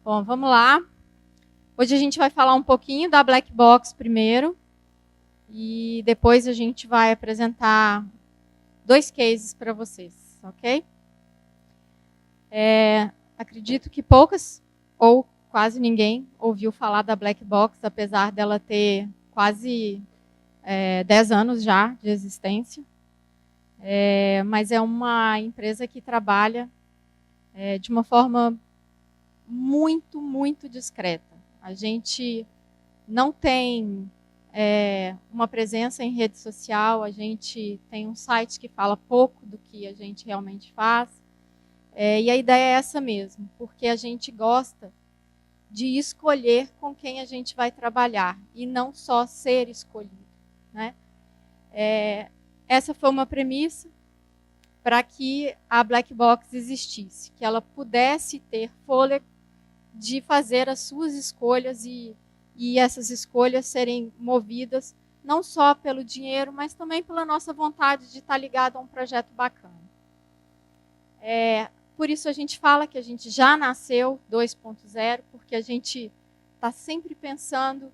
Bom, vamos lá. Hoje a gente vai falar um pouquinho da Black Box primeiro e depois a gente vai apresentar 2 cases para vocês, ok? Acredito que poucas ou quase ninguém ouviu falar da Black Box, apesar dela ter quase 10 anos já de existência. Mas é uma empresa que trabalha de uma forma muito, muito discreta. A gente não tem uma presença em rede social, a gente tem um site que fala pouco do que a gente realmente faz. E a ideia é essa mesmo, porque a gente gosta de escolher com quem a gente vai trabalhar e não só ser escolhido, né? Essa foi uma premissa para que a Black Box existisse, que ela pudesse ter fôlego de fazer as suas escolhas e essas escolhas serem movidas não só pelo dinheiro, mas também pela nossa vontade de estar ligado a um projeto bacana. Por isso a gente fala que a gente já nasceu 2.0, porque a gente está sempre pensando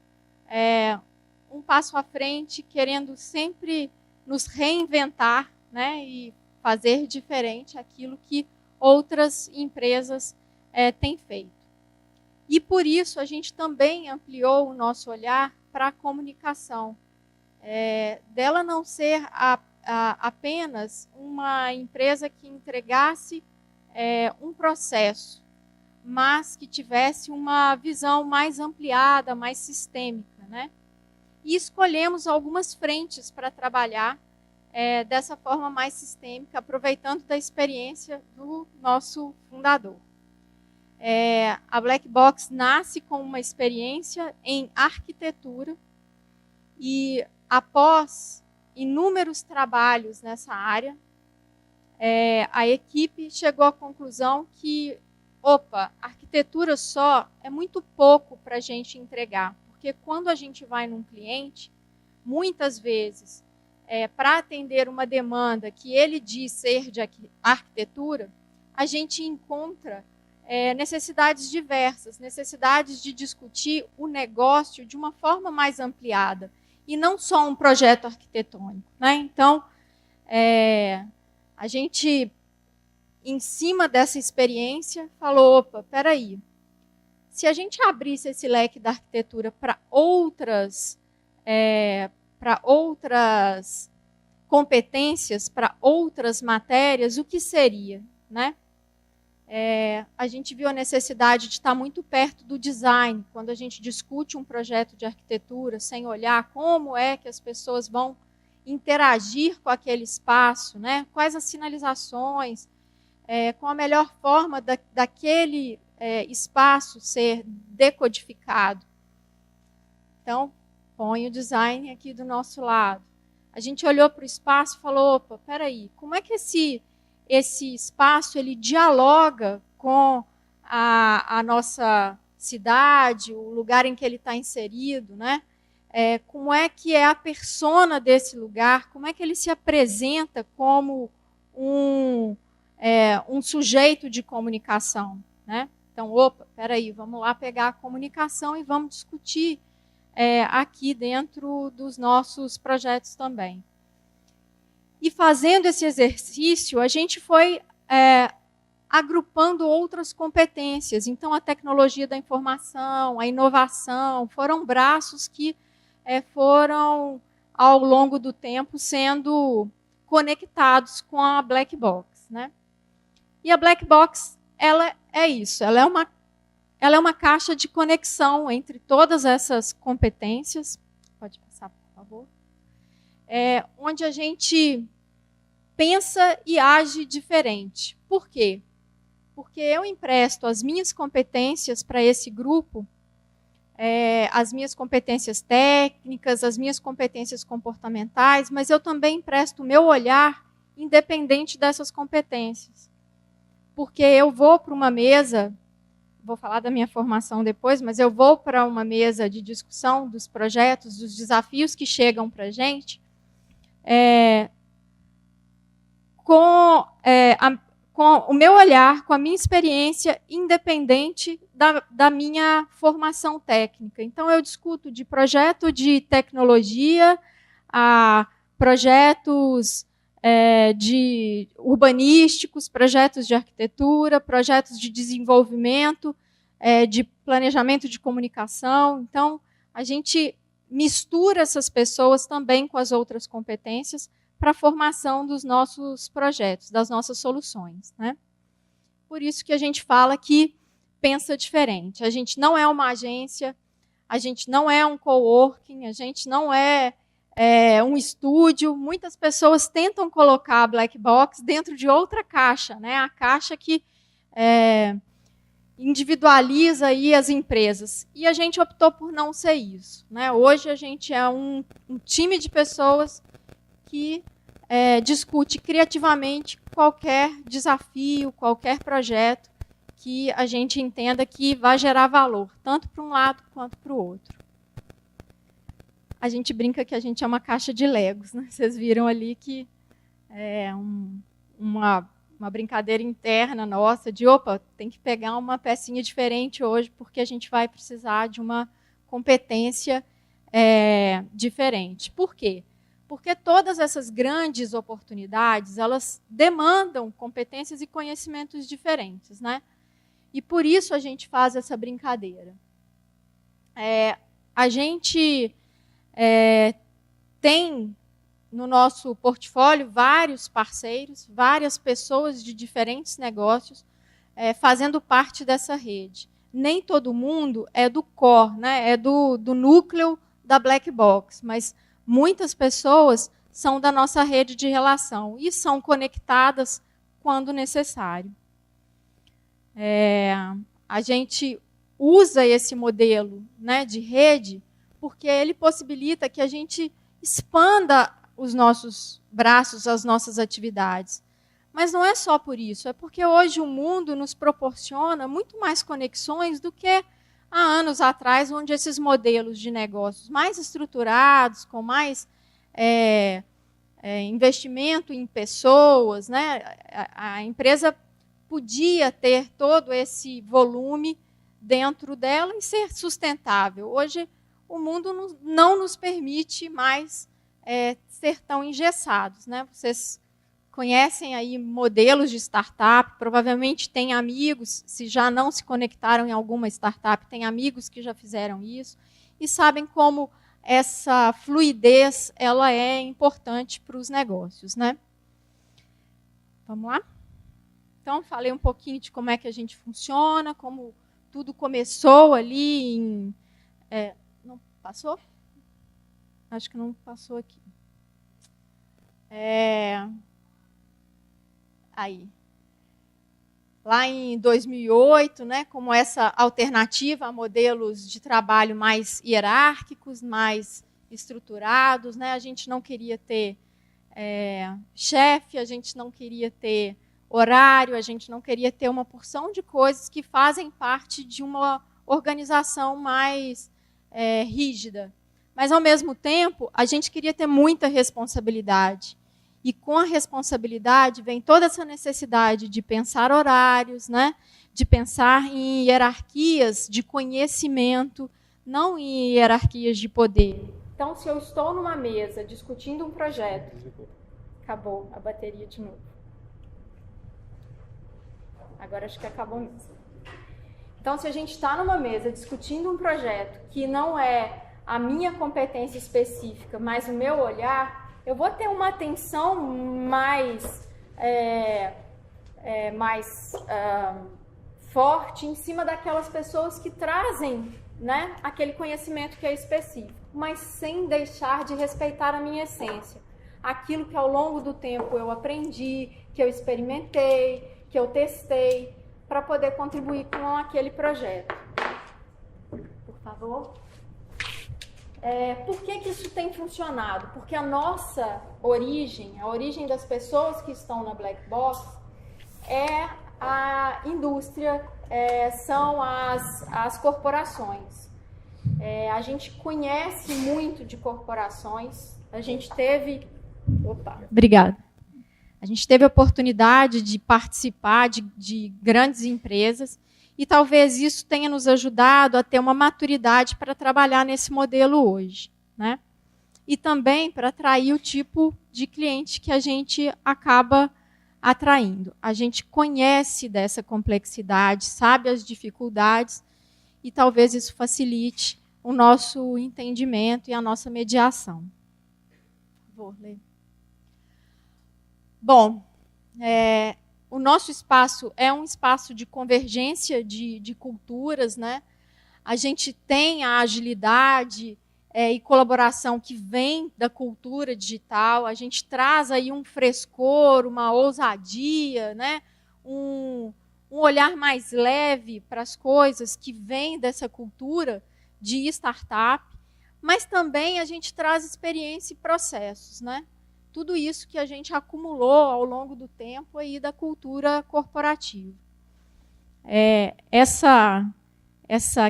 um passo à frente, querendo sempre nos reinventar, né, e fazer diferente aquilo que outras empresas têm feito. E por isso a gente também ampliou o nosso olhar para a comunicação. Dela não ser apenas uma empresa que entregasse um processo, mas que tivesse uma visão mais ampliada, mais sistêmica, né? E escolhemos algumas frentes para trabalhar dessa forma mais sistêmica, aproveitando da experiência do nosso fundador. A Black Box nasce com uma experiência em arquitetura e, após inúmeros trabalhos nessa área, a equipe chegou à conclusão que, arquitetura só é muito pouco para a gente entregar, porque quando a gente vai num cliente, muitas vezes, para atender uma demanda que ele diz ser de arquitetura, a gente encontra necessidades diversas, necessidades de discutir o negócio de uma forma mais ampliada, e não só um projeto arquitetônico, né? Então, a gente, em cima dessa experiência, falou, espera aí, se a gente abrisse esse leque da arquitetura para outras competências, para outras matérias, o que seria, né? A gente viu a necessidade de estar muito perto do design, quando a gente discute um projeto de arquitetura, sem olhar como é que as pessoas vão interagir com aquele espaço, né? Quais as sinalizações, com a melhor forma daquele espaço ser decodificado. Então, põe o design aqui do nosso lado. A gente olhou para o espaço e falou, espera aí, como é que esse espaço ele dialoga com a nossa cidade, o lugar em que ele está inserido, né? Como é que é a persona desse lugar, como é que ele se apresenta como um sujeito de comunicação, né? Então, peraí, vamos lá pegar a comunicação e vamos discutir aqui dentro dos nossos projetos também. E fazendo esse exercício, a gente foi agrupando outras competências. Então, a tecnologia da informação, a inovação, foram braços que foram, ao longo do tempo, sendo conectados com a Black Box, né? E a Black Box, ela é isso, ela é uma caixa de conexão entre todas essas competências. Pode passar, por favor. Onde a gente pensa e age diferente. Por quê? Porque eu empresto as minhas competências para esse grupo, as minhas competências técnicas, as minhas competências comportamentais, mas eu também empresto o meu olhar independente dessas competências. Porque eu vou para uma mesa, vou falar da minha formação depois, mas eu vou para uma mesa de discussão dos projetos, dos desafios que chegam para a gente, com o meu olhar, com a minha experiência, independente da minha formação técnica. Então, eu discuto de projeto de tecnologia a projetos de urbanísticos, projetos de arquitetura, projetos de desenvolvimento, de planejamento de comunicação. Então, a gente mistura essas pessoas também com as outras competências para a formação dos nossos projetos, das nossas soluções, né? Por isso que a gente fala que pensa diferente. A gente não é uma agência, a gente não é um coworking, a gente não é um estúdio. Muitas pessoas tentam colocar a Black Box dentro de outra caixa, né? A caixa que individualiza aí as empresas. E a gente optou por não ser isso, né? Hoje a gente é um time de pessoas que discute criativamente qualquer desafio, qualquer projeto que a gente entenda que vai gerar valor, tanto para um lado quanto para o outro. A gente brinca que a gente é uma caixa de Legos, né? Vocês viram ali que é uma brincadeira interna nossa de, opa, tem que pegar uma pecinha diferente hoje, porque a gente vai precisar de uma competência diferente. Por quê? Porque todas essas grandes oportunidades, elas demandam competências e conhecimentos diferentes, né? E por isso a gente faz essa brincadeira. A gente tem no nosso portfólio vários parceiros, várias pessoas de diferentes negócios fazendo parte dessa rede. Nem todo mundo é do core, né? É do núcleo da Black Box, mas muitas pessoas são da nossa rede de relação e são conectadas quando necessário. A gente usa esse modelo, né, de rede porque ele possibilita que a gente expanda os nossos braços, as nossas atividades. Mas não é só por isso, é porque hoje o mundo nos proporciona muito mais conexões do que há anos atrás, onde esses modelos de negócios mais estruturados, com mais investimento em pessoas, né? A empresa podia ter todo esse volume dentro dela e ser sustentável. Hoje, o mundo não nos permite mais ser tão engessados, né? Vocês conhecem aí modelos de startup, provavelmente têm amigos, se já não se conectaram em alguma startup, têm amigos que já fizeram isso e sabem como essa fluidez ela é importante para os negócios, né? Vamos lá? Então, falei um pouquinho de como é que a gente funciona, como tudo começou ali em... não passou? Acho que não passou aqui. Aí. Lá em 2008, né, como essa alternativa a modelos de trabalho mais hierárquicos, mais estruturados, né, a gente não queria ter chefe, a gente não queria ter horário, a gente não queria ter uma porção de coisas que fazem parte de uma organização mais rígida. Mas, ao mesmo tempo, a gente queria ter muita responsabilidade. E com a responsabilidade vem toda essa necessidade de pensar horários, né? De pensar em hierarquias de conhecimento, não em hierarquias de poder. Então, se eu estou numa mesa discutindo um projeto... Acabou a bateria de novo. Agora acho que acabou mesmo. Então, se a gente está numa mesa discutindo um projeto que não é a minha competência específica, mas o meu olhar, eu vou ter uma atenção mais forte em cima daquelas pessoas que trazem, né, aquele conhecimento que é específico, mas sem deixar de respeitar a minha essência. Aquilo que ao longo do tempo eu aprendi, que eu experimentei, que eu testei, para poder contribuir com aquele projeto. Por favor. Por que isso tem funcionado? Porque a nossa origem, a origem das pessoas que estão na Black Box, é a indústria, são as corporações. A gente conhece muito de corporações, a gente teve... Opa, obrigada. A gente teve a oportunidade de participar de grandes empresas e talvez isso tenha nos ajudado a ter uma maturidade para trabalhar nesse modelo hoje, né? E também para atrair o tipo de cliente que a gente acaba atraindo. A gente conhece dessa complexidade, sabe as dificuldades e talvez isso facilite o nosso entendimento e a nossa mediação. Vou ler. Bom, o nosso espaço é um espaço de convergência de culturas, né? A gente tem a agilidade e colaboração que vem da cultura digital, a gente traz aí um frescor, uma ousadia, né? um olhar mais leve para as coisas que vem dessa cultura de startup, mas também a gente traz experiência e processos, né? Tudo isso que a gente acumulou ao longo do tempo aí da cultura corporativa. Essa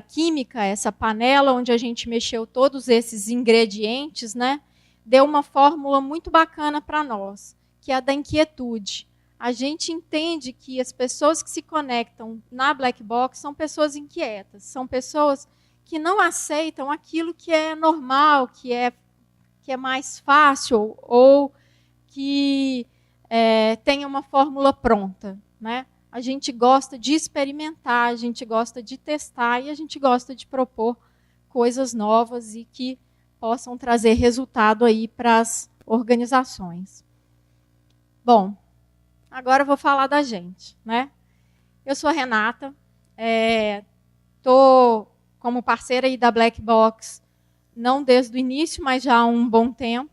química, essa panela onde a gente mexeu todos esses ingredientes, né, deu uma fórmula muito bacana para nós, que é a da inquietude. A gente entende que as pessoas que se conectam na Black Box são pessoas inquietas, são pessoas que não aceitam aquilo que é normal, que é mais fácil ou que tenha uma fórmula pronta, né? A gente gosta de experimentar, a gente gosta de testar e a gente gosta de propor coisas novas e que possam trazer resultado aí para as organizações. Bom, agora eu vou falar da gente, né? Eu sou a Renata, estou como parceira aí da Black Box, não desde o início, mas já há um bom tempo.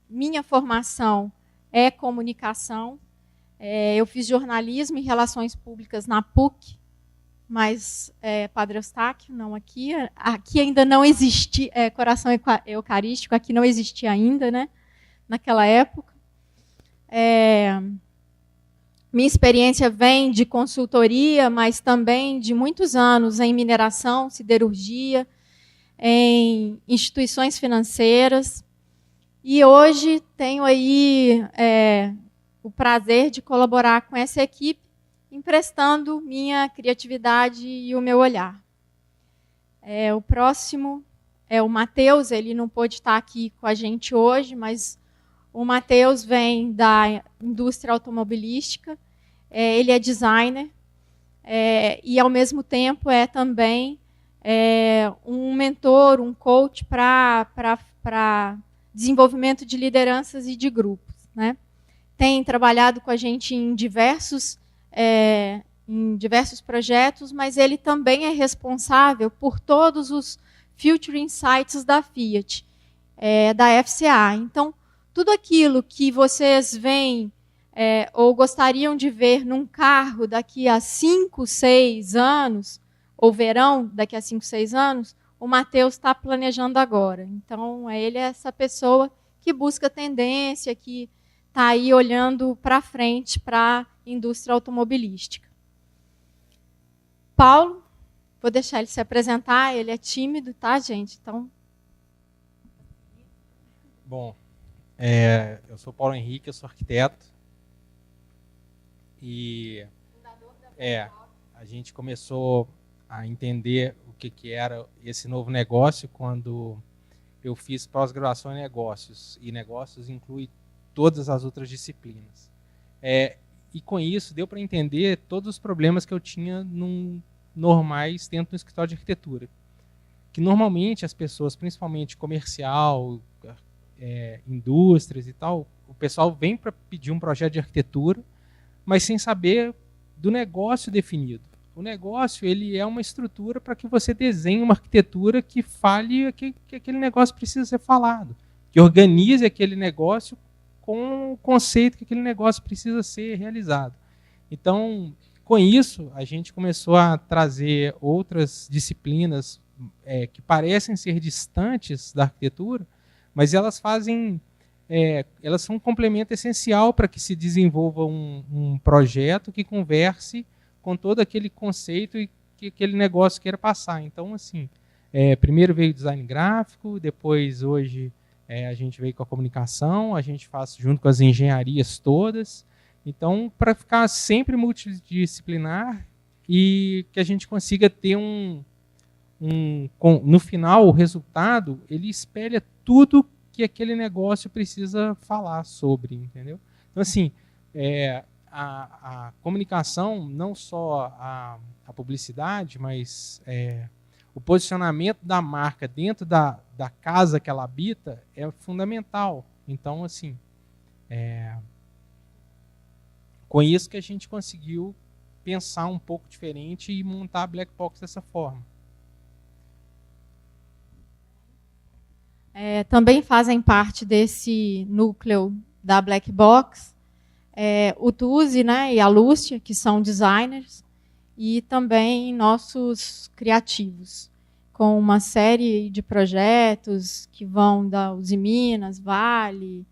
Minha formação é comunicação. Eu fiz jornalismo e relações públicas na PUC, mas Padre Eustáquio, não aqui. Aqui ainda não existia, Coração Eucarístico, aqui não existia ainda, né, naquela época. Minha experiência vem de consultoria, mas também de muitos anos em mineração, siderurgia, em instituições financeiras. E hoje tenho aí o prazer de colaborar com essa equipe, emprestando minha criatividade e o meu olhar. O próximo é o Matheus, ele não pôde estar aqui com a gente hoje, mas o Matheus vem da indústria automobilística, ele é designer e, ao mesmo tempo, é também um mentor, um coach para desenvolvimento de lideranças e de grupos, né? Tem trabalhado com a gente em diversos projetos, mas ele também é responsável por todos os Future Insights da Fiat, da FCA. Então, tudo aquilo que vocês veem ou gostariam de ver num carro daqui a 5, 6 anos, ou verão daqui a 5, 6 anos, o Matheus está planejando agora. Então, ele é essa pessoa que busca tendência, que está aí olhando para frente para a indústria automobilística. Paulo, vou deixar ele se apresentar, ele é tímido, tá, gente? Então. Bom, eu sou Paulo Henrique, eu sou arquiteto. E a gente começou a entender o que era esse novo negócio quando eu fiz pós-graduação em negócios. E negócios inclui todas as outras disciplinas. E com isso deu para entender todos os problemas que eu tinha normais dentro do escritório de arquitetura. Que normalmente as pessoas, principalmente comercial, indústrias e tal, o pessoal vem para pedir um projeto de arquitetura, mas sem saber do negócio definido. O negócio ele é uma estrutura para que você desenhe uma arquitetura que fale que aquele negócio precisa ser falado, que organize aquele negócio com o conceito que aquele negócio precisa ser realizado. Então, com isso, a gente começou a trazer outras disciplinas que parecem ser distantes da arquitetura, mas elas elas são um complemento essencial para que se desenvolva um projeto que converse com todo aquele conceito e que aquele negócio queira passar. Então, assim, primeiro veio o design gráfico, depois, hoje, a gente veio com a comunicação, a gente faz junto com as engenharias todas. Então, para ficar sempre multidisciplinar e que a gente consiga ter no final, o resultado, ele espelha tudo que aquele negócio precisa falar sobre, entendeu? Então, assim, a comunicação, não só a publicidade, mas o posicionamento da marca dentro da casa que ela habita é fundamental. Então, assim, com isso que a gente conseguiu pensar um pouco diferente e montar a Black Box dessa forma. Também fazem parte desse núcleo da Black Box o Tuzi, né, e a Lúcia, que são designers, e também nossos criativos, com uma série de projetos que vão da Uzi Minas, Vale,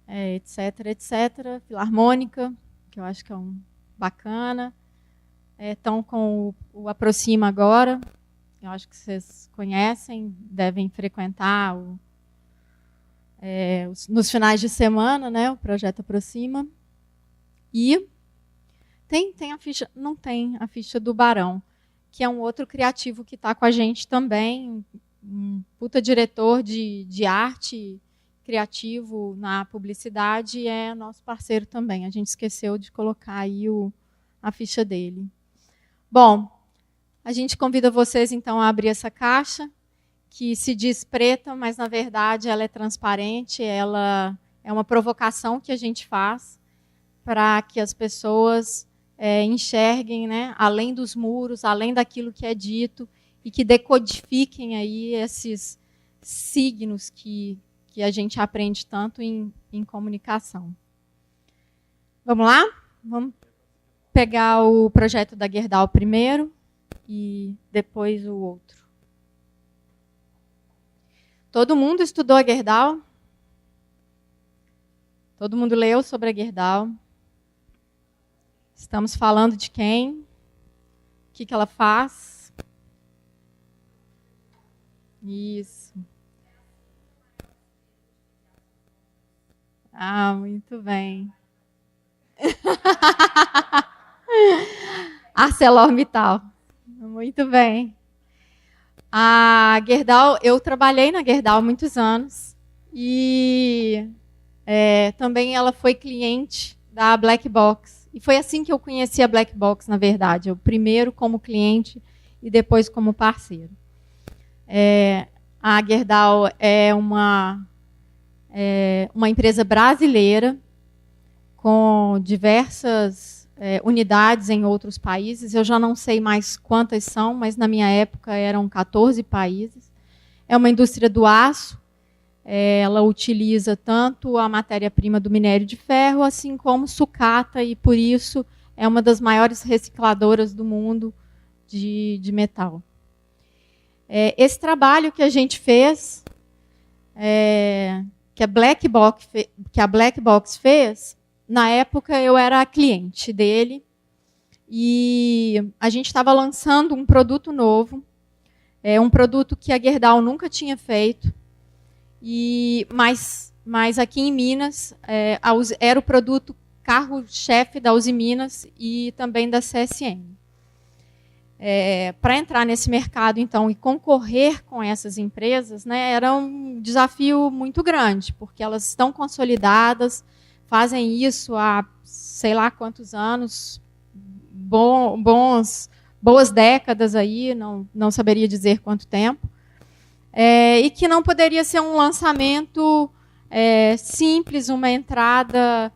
etc., etc., Filarmônica, que eu acho que é bacana. Estão com o Aproxima agora, eu acho que vocês conhecem, devem frequentar nos finais de semana, né, o projeto Aproxima. E tem a ficha, não tem a ficha do Barão, que é um outro criativo que está com a gente também, um puta diretor de arte criativo na publicidade, é nosso parceiro também. A gente esqueceu de colocar aí a ficha dele. Bom, a gente convida vocês, então, a abrir essa caixa, que se diz preta, mas, na verdade, ela é transparente, ela é uma provocação que a gente faz para que as pessoas enxerguem, né, além dos muros, além daquilo que é dito, e que decodifiquem aí esses signos que a gente aprende tanto em comunicação. Vamos lá? Vamos pegar o projeto da Gerdau primeiro e depois o outro. Todo mundo estudou a Gerdau? Todo mundo leu sobre a Gerdau? Estamos falando de quem? O que ela faz? Isso. Ah, muito bem. ArcelorMittal. Muito bem. A Gerdau, eu trabalhei na Gerdau há muitos anos e também ela foi cliente da Black Box. E foi assim que eu conheci a Black Box, na verdade. Eu primeiro como cliente e depois como parceiro. A Gerdau é uma empresa brasileira com diversas unidades em outros países. Eu já não sei mais quantas são, mas na minha época eram 14 países. É uma indústria do aço. Ela utiliza tanto a matéria-prima do minério de ferro, assim como sucata, e por isso é uma das maiores recicladoras do mundo de metal. Esse trabalho que a gente fez, que a Black Box fez, na época eu era cliente dele, e a gente estava lançando um produto novo, um produto que a Gerdau nunca tinha feito, mas aqui em Minas era o produto carro-chefe da Uzi Minas e também da CSN. Para entrar nesse mercado, então, e concorrer com essas empresas, né, era um desafio muito grande, porque elas estão consolidadas, fazem isso há sei lá quantos anos, boas décadas aí, não saberia dizer quanto tempo. E que não poderia ser um lançamento simples, uma entrada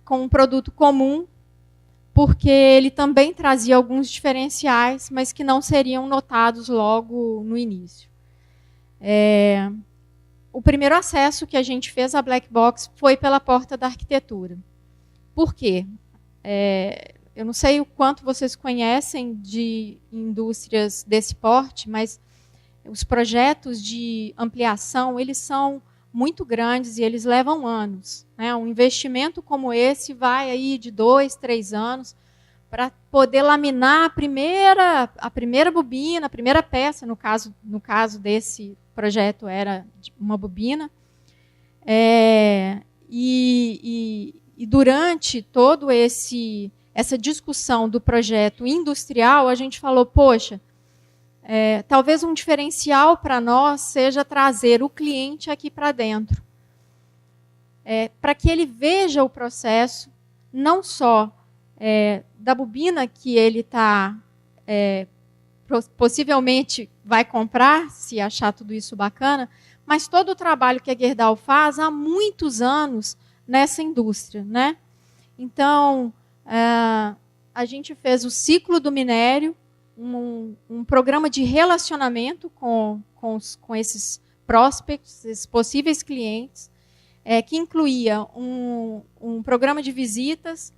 com um produto comum, porque ele também trazia alguns diferenciais, mas que não seriam notados logo no início. O primeiro acesso que a gente fez à Black Box foi pela porta da arquitetura. Por quê? Eu não sei o quanto vocês conhecem de indústrias desse porte, mas os projetos de ampliação, eles são muito grandes e eles levam anos. Um investimento como esse vai aí de 2, 3 anos para poder laminar a primeira bobina, a primeira peça, no caso desse projeto era uma bobina. E durante todo essa discussão do projeto industrial, a gente falou, poxa, talvez um diferencial para nós seja trazer o cliente aqui para dentro, para que ele veja o processo, não só da bobina que ele possivelmente vai comprar, se achar tudo isso bacana, mas todo o trabalho que a Gerdau faz há muitos anos nessa indústria, né? Então, a gente fez o ciclo do minério, um programa de relacionamento com esses prospects, esses possíveis clientes, que incluía um programa de visitas,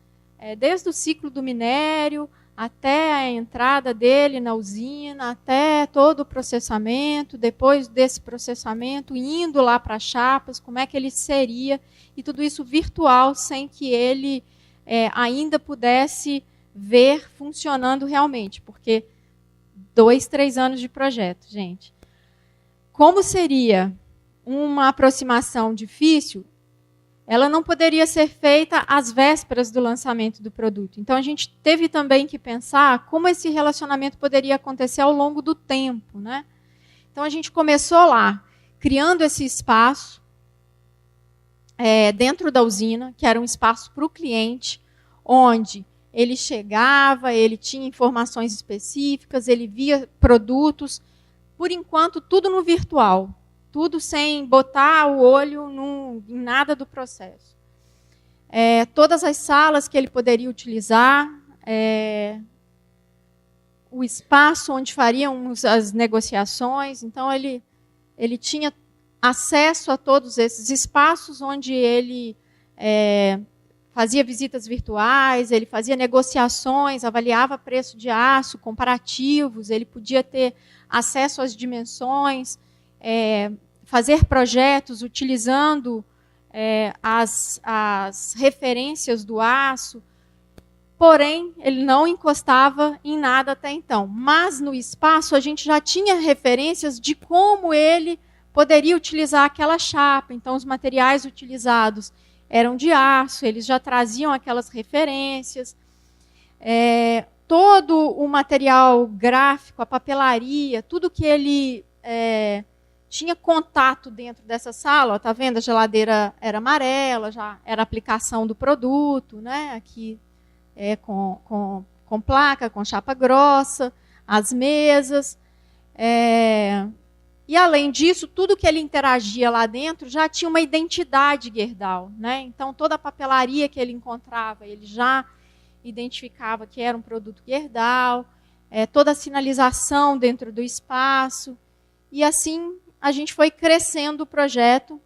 desde o ciclo do minério até a entrada dele na usina, até todo o processamento, depois desse processamento, indo lá para chapas, como é que ele seria, e tudo isso virtual, sem que ele ainda pudesse ver funcionando realmente, porque 2, 3 anos de projeto, gente. Como seria uma aproximação difícil, ela não poderia ser feita às vésperas do lançamento do produto. Então, a gente teve também que pensar como esse relacionamento poderia acontecer ao longo do tempo, né? Então, a gente começou lá, criando esse espaço dentro da usina, que era um espaço para o cliente, onde ele chegava, ele tinha informações específicas, ele via produtos, por enquanto, tudo no virtual. Tudo sem botar o olho em nada do processo. Todas as salas que ele poderia utilizar, o espaço onde fariam as negociações. Então, ele tinha acesso a todos esses espaços onde ele fazia visitas virtuais, ele fazia negociações, avaliava preço de aço, comparativos, ele podia ter acesso às dimensões, fazer projetos utilizando as referências do aço, porém, ele não encostava em nada até então. Mas, no espaço, a gente já tinha referências de como ele poderia utilizar aquela chapa. Então, os materiais utilizados eram de aço, eles já traziam aquelas referências. Todo o material gráfico, a papelaria, tudo que ele tinha contato dentro dessa sala, está vendo? A geladeira era amarela, já era a aplicação do produto, né? Aqui com placa, com chapa grossa, as mesas. E, além disso, tudo que ele interagia lá dentro já tinha uma identidade Gerdau, né? Então, toda a papelaria que ele encontrava, ele já identificava que era um produto Gerdau, toda a sinalização dentro do espaço. E, assim, a gente foi crescendo o projeto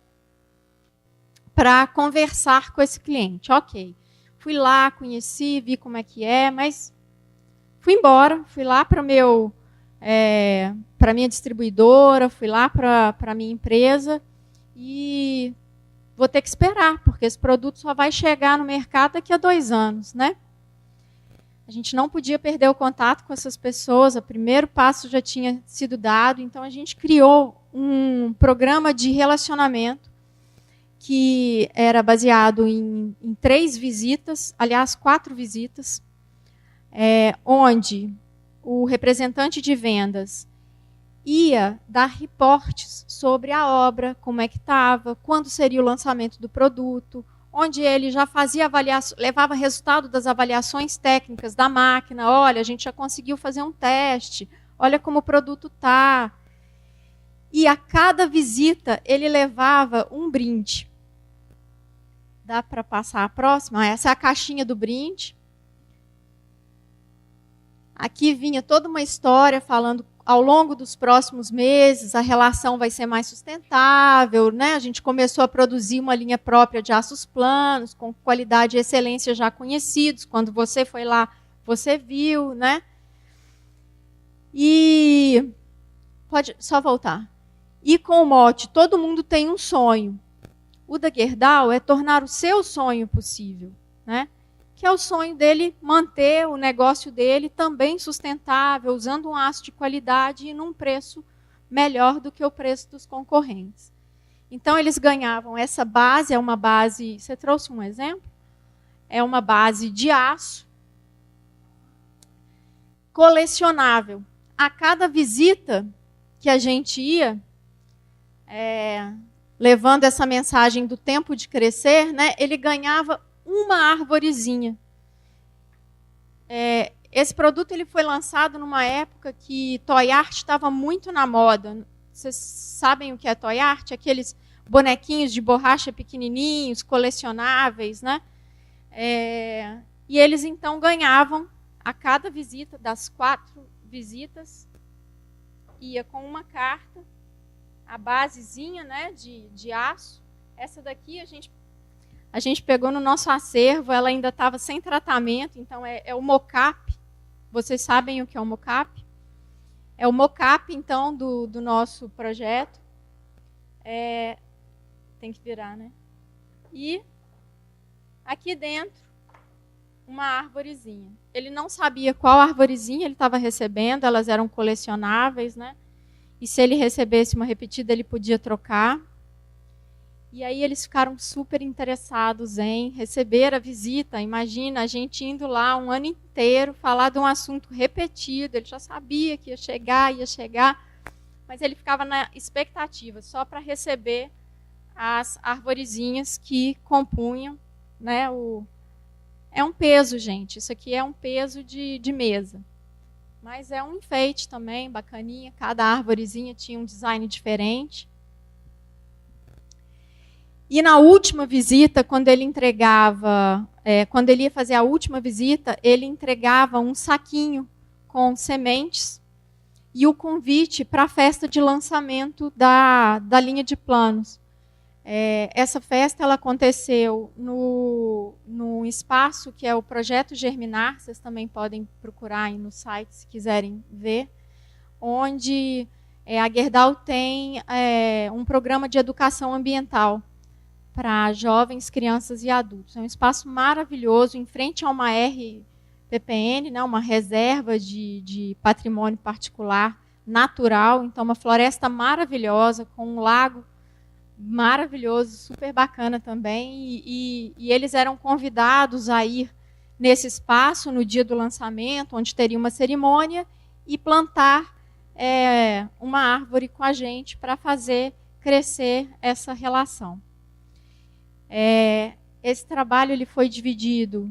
para conversar com esse cliente. Ok, fui lá, conheci, vi como é que mas fui embora, fui lá para a minha distribuidora, fui lá para a minha empresa e vou ter que esperar, porque esse produto só vai chegar no mercado daqui a 2 anos, né? A gente não podia perder o contato com essas pessoas, o primeiro passo já tinha sido dado, então a gente criou um programa de relacionamento que era baseado em 3 visitas, aliás, 4 visitas, onde o representante de vendas ia dar reportes sobre a obra, como é que estava, quando seria o lançamento do produto, onde ele já fazia avaliação, levava resultado das avaliações técnicas da máquina. Olha, a gente já conseguiu fazer um teste, olha como o produto está. E a cada visita ele levava um brinde. Dá para passar a próxima? Essa é a caixinha do brinde. Aqui vinha toda uma história falando ao longo dos próximos meses a relação vai ser mais sustentável, né? A gente começou a produzir uma linha própria de aços planos, com qualidade e excelência já conhecidos. Quando você foi lá, você viu, né? E pode só voltar. E com o mote, todo mundo tem um sonho. O da Gerdau é tornar o seu sonho possível, né? que é o sonho dele manter o negócio dele também sustentável, usando um aço de qualidade e num preço melhor do que o preço dos concorrentes. Então, eles ganhavam essa base, é uma base, você trouxe um exemplo? É uma base de aço colecionável. A cada visita que a gente ia, levando essa mensagem do tempo de crescer, né, ele ganhava uma arvorezinha. Esse produto ele foi lançado numa época que toy art estava muito na moda. Vocês sabem o que é toy art? Aqueles bonequinhos de borracha pequenininhos, colecionáveis, né? E eles, então, ganhavam, a cada visita, das 4 visitas, ia com uma carta, a basezinha, né, de aço. Essa daqui a gente pegou no nosso acervo, ela ainda estava sem tratamento, então é o mocap. Vocês sabem o que é o mocap? É o mocap, então, do nosso projeto. Tem que virar, né? E aqui dentro, uma arvorezinha. Ele não sabia qual arvorezinha ele estava recebendo, elas eram colecionáveis, né? E se ele recebesse uma repetida, ele podia trocar. E aí eles ficaram super interessados em receber a visita. Imagina a gente indo lá um ano inteiro falar de um assunto repetido. Ele já sabia que ia chegar, mas ele ficava na expectativa só para receber as arvorezinhas que compunham, né, é um peso, gente. Isso aqui é um peso de mesa. Mas é um enfeite também, bacaninha. Cada arvorezinha tinha um design diferente. E na última visita, quando ele ia fazer a última visita, ele entregava um saquinho com sementes e o convite para a festa de lançamento da linha de planos. Essa festa ela aconteceu no espaço que é o Projeto Germinar, vocês também podem procurar aí no site se quiserem ver, onde a Gerdau tem um programa de educação ambiental para jovens, crianças e adultos. É um espaço maravilhoso, em frente a uma RPPN, né, uma reserva de patrimônio particular natural, então uma floresta maravilhosa, com um lago maravilhoso, super bacana também, e eles eram convidados a ir nesse espaço no dia do lançamento, onde teria uma cerimônia, e plantar uma árvore com a gente para fazer crescer essa relação. Esse trabalho ele foi dividido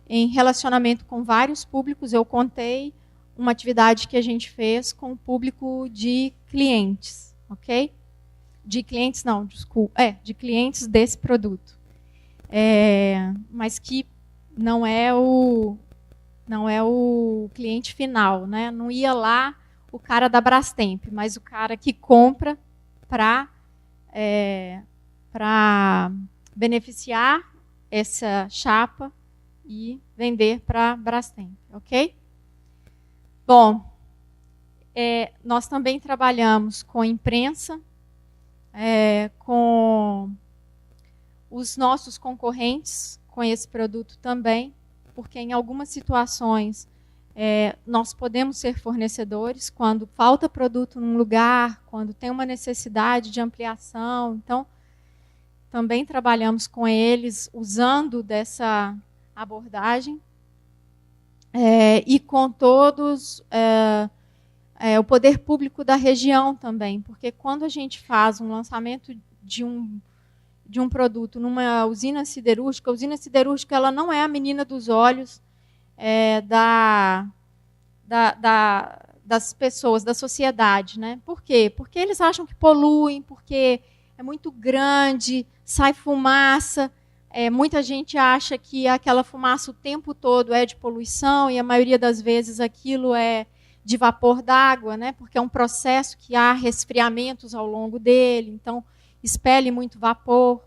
em relacionamento com vários públicos. Eu contei uma atividade que a gente fez com o público de clientes, ok? De clientes não, desculpa, de clientes desse produto, mas que não é o cliente final, né? Não ia lá o cara da Brastemp, mas o cara que compra para beneficiar essa chapa e vender para a Brastemp, ok? Bom, nós também trabalhamos com imprensa, com os nossos concorrentes, com esse produto também, porque em algumas situações nós podemos ser fornecedores, quando falta produto num lugar, quando tem uma necessidade de ampliação. Então, também trabalhamos com eles usando dessa abordagem e com todos o poder público da região também, porque quando a gente faz um lançamento de um produto numa usina siderúrgica, a usina siderúrgica ela não é a menina dos olhos das pessoas, da sociedade, né? Por quê? Porque eles acham que poluem, porque é muito grande, sai fumaça. Muita gente acha que aquela fumaça o tempo todo é de poluição, e a maioria das vezes aquilo é de vapor d'água, né? Porque é um processo que há resfriamentos ao longo dele, então expele muito vapor.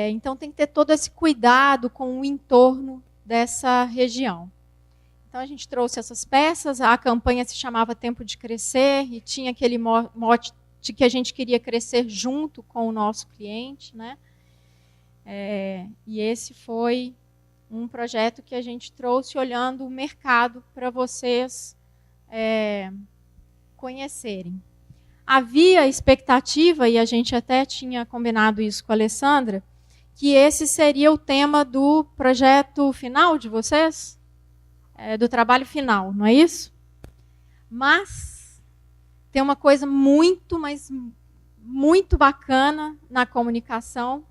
Então tem que ter todo esse cuidado com o entorno dessa região. Então a gente trouxe essas peças, a campanha se chamava Tempo de Crescer, e tinha aquele mote de que a gente queria crescer junto com o nosso cliente, né? E esse foi um projeto que a gente trouxe olhando o mercado para vocês conhecerem. Havia expectativa, e a gente até tinha combinado isso com a Alessandra, que esse seria o tema do projeto final de vocês, do trabalho final, não é isso? Mas tem uma coisa muito, mas muito bacana na comunicação,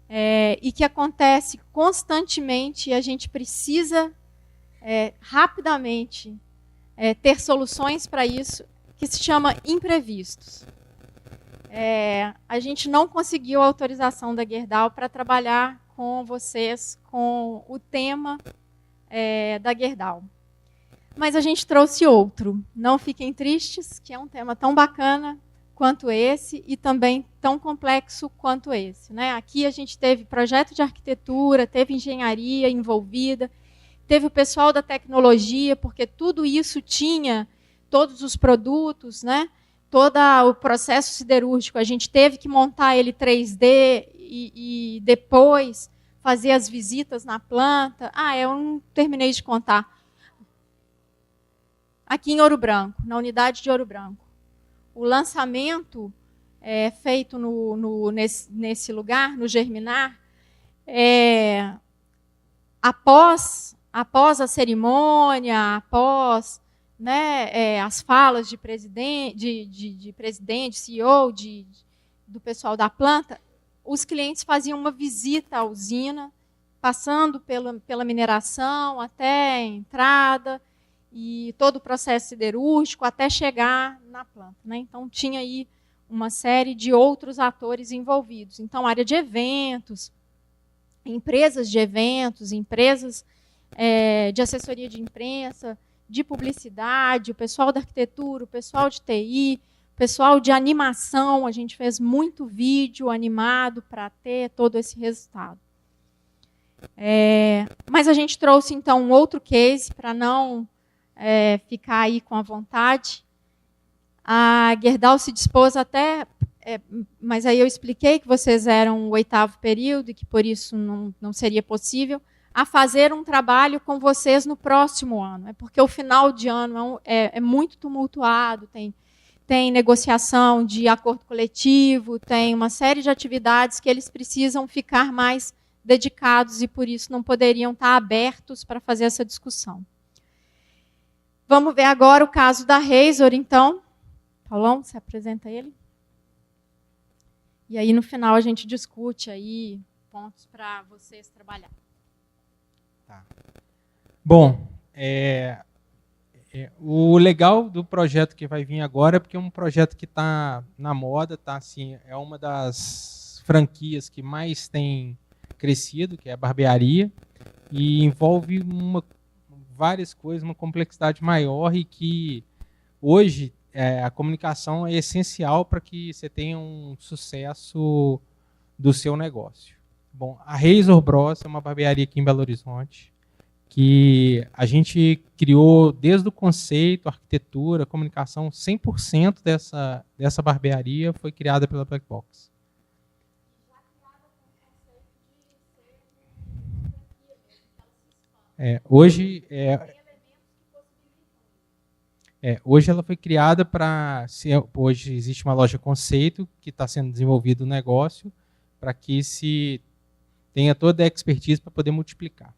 e que acontece constantemente, e a gente precisa rapidamente ter soluções para isso, que se chama imprevistos. A gente não conseguiu a autorização da Gerdau para trabalhar com vocês com o tema da Gerdau. Mas a gente trouxe outro. Não fiquem tristes, que é um tema tão bacana quanto esse e também tão complexo quanto esse, né? Aqui a gente teve projeto de arquitetura, teve engenharia envolvida, teve o pessoal da tecnologia, porque tudo isso tinha todos os produtos, né? Todo o processo siderúrgico, a gente teve que montar ele 3D e depois fazer as visitas na planta. Eu não terminei de contar. Aqui em Ouro Branco, na unidade de Ouro Branco. O lançamento feito nesse lugar, no Germinar, após a cerimônia, após, né, as falas de presidente, CEO, do pessoal da planta, os clientes faziam uma visita à usina, passando pela mineração até a entrada, e todo o processo siderúrgico até chegar na planta, né? Então, tinha aí uma série de outros atores envolvidos. Então, área de eventos, empresas de eventos, empresas de assessoria de imprensa, de publicidade, o pessoal da arquitetura, o pessoal de TI, o pessoal de animação. A gente fez muito vídeo animado para ter todo esse resultado. Mas a gente trouxe, então, um outro case para não ficar aí com a vontade. A Gerdau se dispôs até, mas aí eu expliquei que vocês eram o 8º período e que por isso não seria possível, a fazer um trabalho com vocês no próximo ano. Porque o final de ano é muito tumultuado, tem negociação de acordo coletivo, tem uma série de atividades que eles precisam ficar mais dedicados e por isso não poderiam estar abertos para fazer essa discussão. Vamos ver agora o caso da Razor, então. Paulão, você apresenta ele? E aí, no final, a gente discute aí pontos para vocês trabalhar. Tá. Bom, o legal do projeto que vai vir agora é porque é um projeto que está na moda, tá, assim, é uma das franquias que mais tem crescido, que é a barbearia, e envolve várias coisas, uma complexidade maior e que hoje a comunicação é essencial para que você tenha um sucesso do seu negócio. Bom, a Razor Bros é uma barbearia aqui em Belo Horizonte que a gente criou desde o conceito, arquitetura, comunicação, 100% dessa barbearia foi criada pela Black Box. Hoje ela foi criada hoje existe uma loja conceito que está sendo desenvolvido o negócio para que se tenha toda a expertise para poder multiplicar.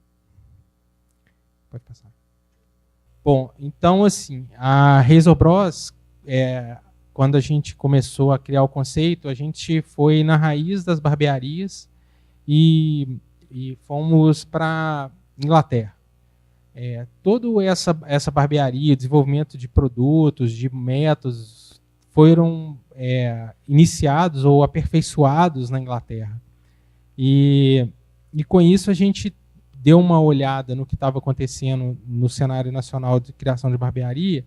Pode passar. Bom, então assim, a Razor Bros, quando a gente começou a criar o conceito, a gente foi na raiz das barbearias e fomos para Inglaterra. Toda essa barbearia, desenvolvimento de produtos, de métodos, foram iniciados ou aperfeiçoados na Inglaterra. E com isso a gente deu uma olhada no que estava acontecendo no cenário nacional de criação de barbearia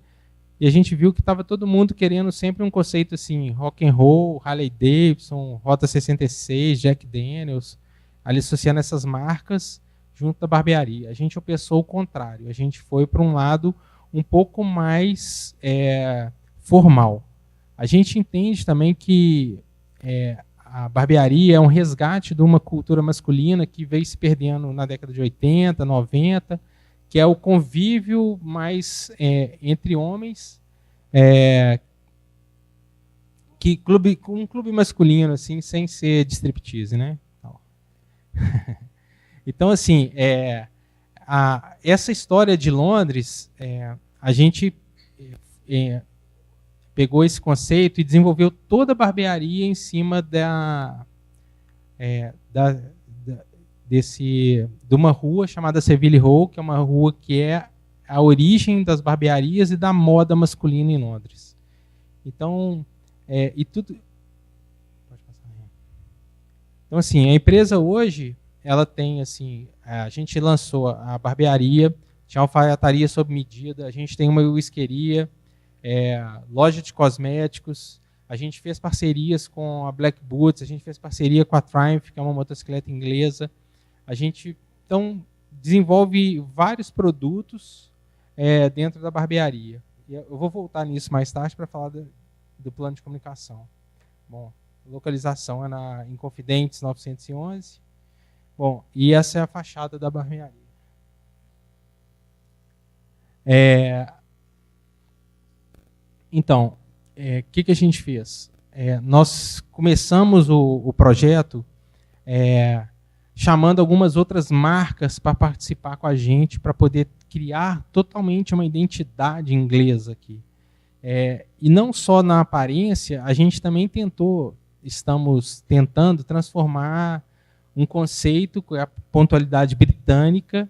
e a gente viu que estava todo mundo querendo sempre um conceito assim, rock and roll, Harley Davidson, Rota 66, Jack Daniels, ali associando essas marcas junto da barbearia. A gente pensou o contrário, a gente foi para um lado um pouco mais formal. A gente entende também que a barbearia é um resgate de uma cultura masculina que veio se perdendo na década de 80, 90, que é o convívio mais entre homens, um clube masculino, assim, sem ser de striptease, né? Então, assim, essa história de Londres, a gente pegou esse conceito e desenvolveu toda a barbearia em cima de uma rua chamada Savile Row, que é uma rua que é a origem das barbearias e da moda masculina em Londres. Então, então, assim, a empresa hoje, ela tem, assim, a gente lançou a barbearia, tinha alfaiataria sob medida, a gente tem uma whiskeria, loja de cosméticos, a gente fez parcerias com a Black Boots, a gente fez parceria com a Triumph, que é uma motocicleta inglesa. A gente, então, desenvolve vários produtos dentro da barbearia. Eu vou voltar nisso mais tarde para falar do plano de comunicação. Bom, localização é em Confidentes 911. Bom, e essa é a fachada da barbearia. Então, que a gente fez? Nós começamos o projeto chamando algumas outras marcas para participar com a gente, para poder criar totalmente uma identidade inglesa aqui. E não só na aparência, a gente também estamos tentando transformar um conceito, que é a pontualidade britânica,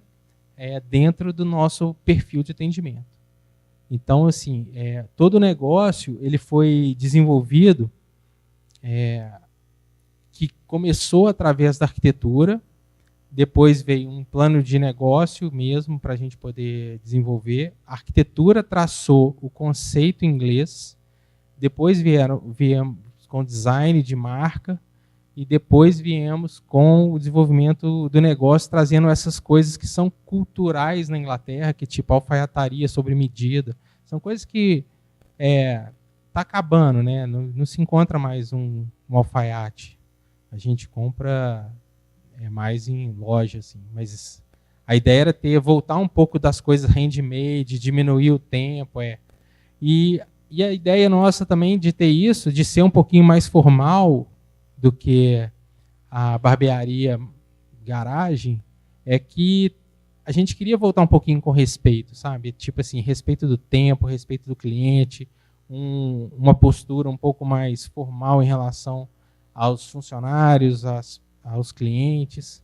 dentro do nosso perfil de atendimento. Então, assim, todo o negócio ele foi desenvolvido, que começou através da arquitetura, depois veio um plano de negócio mesmo para a gente poder desenvolver. A arquitetura traçou o conceito inglês, depois viemos com design de marca, e depois viemos com o desenvolvimento do negócio, trazendo essas coisas que são culturais na Inglaterra, que tipo alfaiataria sobre medida. São coisas que está acabando, né? Não se encontra mais um alfaiate. A gente compra mais em loja, assim. Mas a ideia era voltar um pouco das coisas handmade, diminuir o tempo. E a ideia nossa também de ter isso, de ser um pouquinho mais formal do que a barbearia garagem, é que a gente queria voltar um pouquinho com respeito, sabe? Tipo assim, respeito do tempo, respeito do cliente, uma postura um pouco mais formal em relação aos funcionários, aos clientes.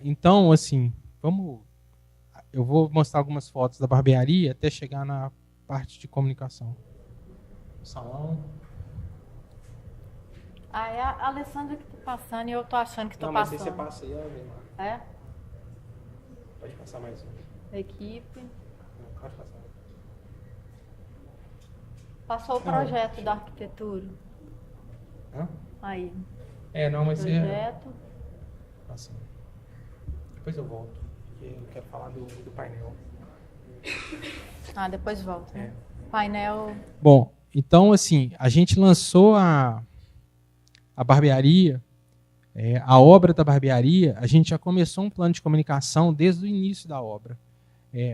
Então, assim, eu vou mostrar algumas fotos da barbearia até chegar na parte de comunicação. Salão. É a Alessandra que está passando e eu estou achando que estou passando. Mas aí você passa aí, ela vem lá. Pode passar mais um. Equipe. Não, pode passar. Passou o projeto da arquitetura. Aí. Não, mas projeto. Assim. Depois eu volto, porque eu quero falar do painel. Depois volto. Painel. Bom, então, assim, a gente lançou a barbearia, a obra da barbearia, a gente já começou um plano de comunicação desde o início da obra.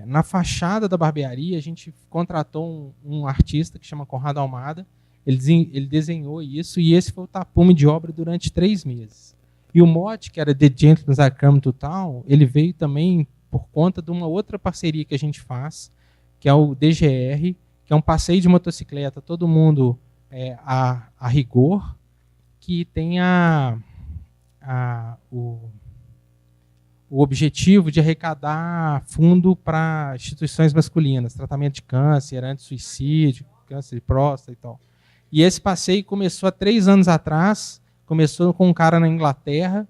Na fachada da barbearia, a gente contratou um artista que chama Conrado Almada, ele desenhou isso, e esse foi o tapume de obra durante 3 meses. E o mote, que era The Gentleman's Are Coming to Town, ele veio também por conta de uma outra parceria que a gente faz, que é o DGR, que é um passeio de motocicleta, todo mundo a rigor, que tem o objetivo de arrecadar fundo para instituições masculinas, tratamento de câncer, anti-suicídio, câncer de próstata e tal. E esse passeio começou há 3 anos atrás, começou com um cara na Inglaterra,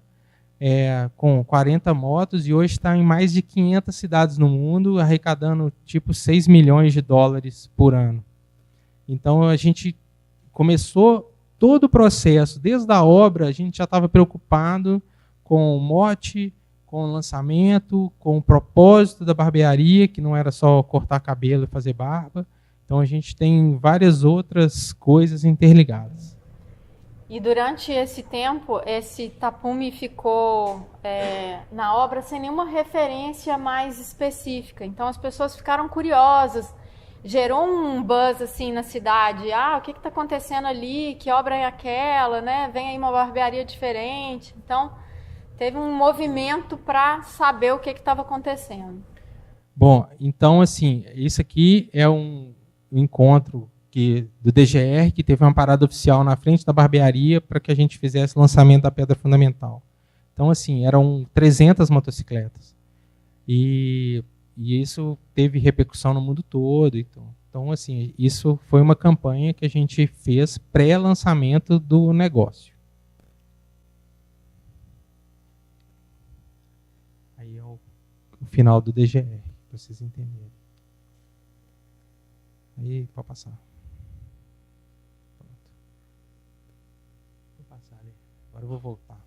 com 40 motos, e hoje está em mais de 500 cidades no mundo, arrecadando tipo $6 milhões por ano. Então a gente começou todo o processo, desde a obra, a gente já estava preocupado com o mote, com o lançamento, com o propósito da barbearia, que não era só cortar cabelo e fazer barba, Então a gente tem várias outras coisas interligadas. E durante esse tempo, esse tapume ficou na obra sem nenhuma referência mais específica. Então as pessoas ficaram curiosas, gerou um buzz assim na cidade. O que está acontecendo ali? Que obra é aquela? Né? Vem aí uma barbearia diferente. Então teve um movimento para saber o que estava acontecendo. Bom, então assim, isso aqui é um encontro do DGR, que teve uma parada oficial na frente da barbearia para que a gente fizesse o lançamento da pedra fundamental. Então, assim, eram 300 motocicletas. E isso teve repercussão no mundo todo. Então, assim, isso foi uma campanha que a gente fez pré-lançamento do negócio. Aí é o final do DGR, para vocês entenderem. Aí, pode passar. Agora eu vou voltar.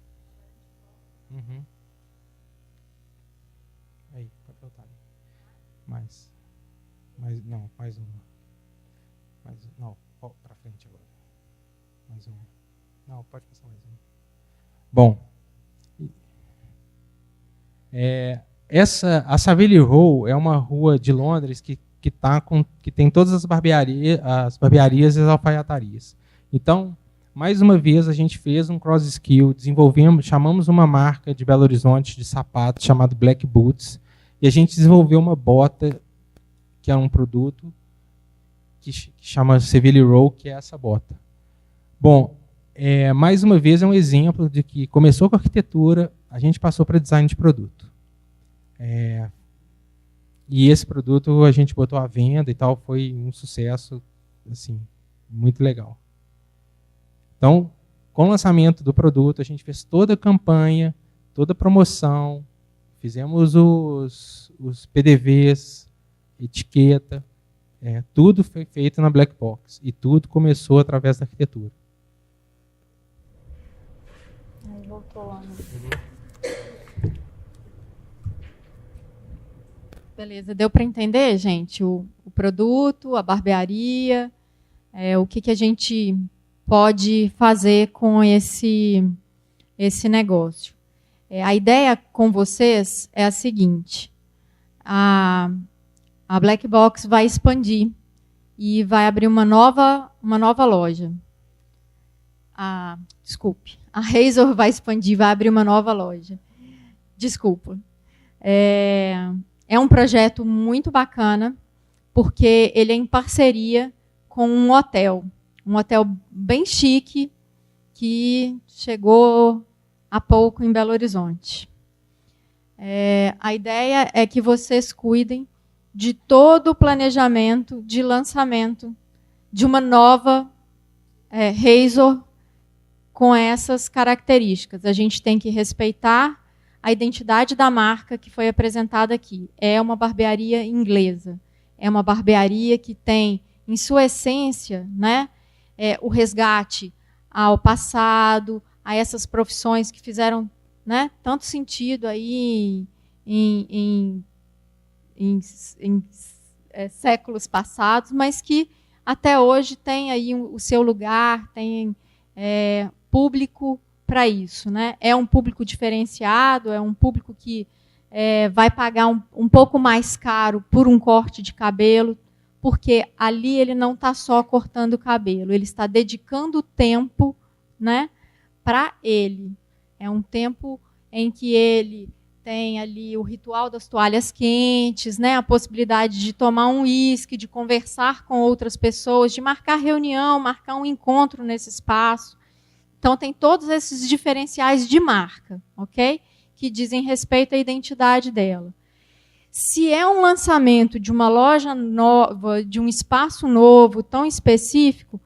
Uhum. Aí, pode voltar ali. Mais uma. Não, para frente agora. Mais uma. Não, pode passar mais uma. Bom, a Savile Row é uma rua de Londres que tem todas as barbearias e as alfaiatarias. Então, mais uma vez, a gente fez um cross-skill, chamamos uma marca de Belo Horizonte de sapato chamado Black Boots, e a gente desenvolveu uma bota, que é um produto que chama Savile Row, que é essa bota. Bom, mais uma vez é um exemplo de que começou com arquitetura, a gente passou para design de produto. E esse produto a gente botou à venda e tal, foi um sucesso assim, muito legal. Então, com o lançamento do produto, a gente fez toda a campanha, toda a promoção, fizemos os PDVs, etiqueta, tudo foi feito na Black Box. E tudo começou através da arquitetura. Aí voltou lá. Beleza, deu para entender, gente? O produto, a barbearia, o que a gente pode fazer com esse negócio. A ideia com vocês é a seguinte: a Black Box vai expandir e vai abrir uma nova loja. Desculpe, a Razor vai expandir, vai abrir uma nova loja. Desculpa. É um projeto muito bacana, porque ele é em parceria com um hotel bem chique, que chegou há pouco em Belo Horizonte. A ideia é que vocês cuidem de todo o planejamento de lançamento de uma nova Razor com essas características. A gente tem que respeitar a identidade da marca que foi apresentada aqui. É uma barbearia inglesa. É uma barbearia que tem, em sua essência, né, o resgate ao passado, a essas profissões que fizeram, né, tanto sentido aí em séculos passados, mas que até hoje tem aí o seu lugar, tem público para isso, né? É um público diferenciado, é um público que vai pagar um pouco mais caro por um corte de cabelo, porque ali ele não está só cortando o cabelo, ele está dedicando tempo, né, para ele. É um tempo em que ele tem ali o ritual das toalhas quentes, né, a possibilidade de tomar um uísque, de conversar com outras pessoas, de marcar reunião, marcar um encontro nesse espaço. Então, tem todos esses diferenciais de marca, ok? Que dizem respeito à identidade dela. Se é um lançamento de uma loja nova, de um espaço novo, tão específico,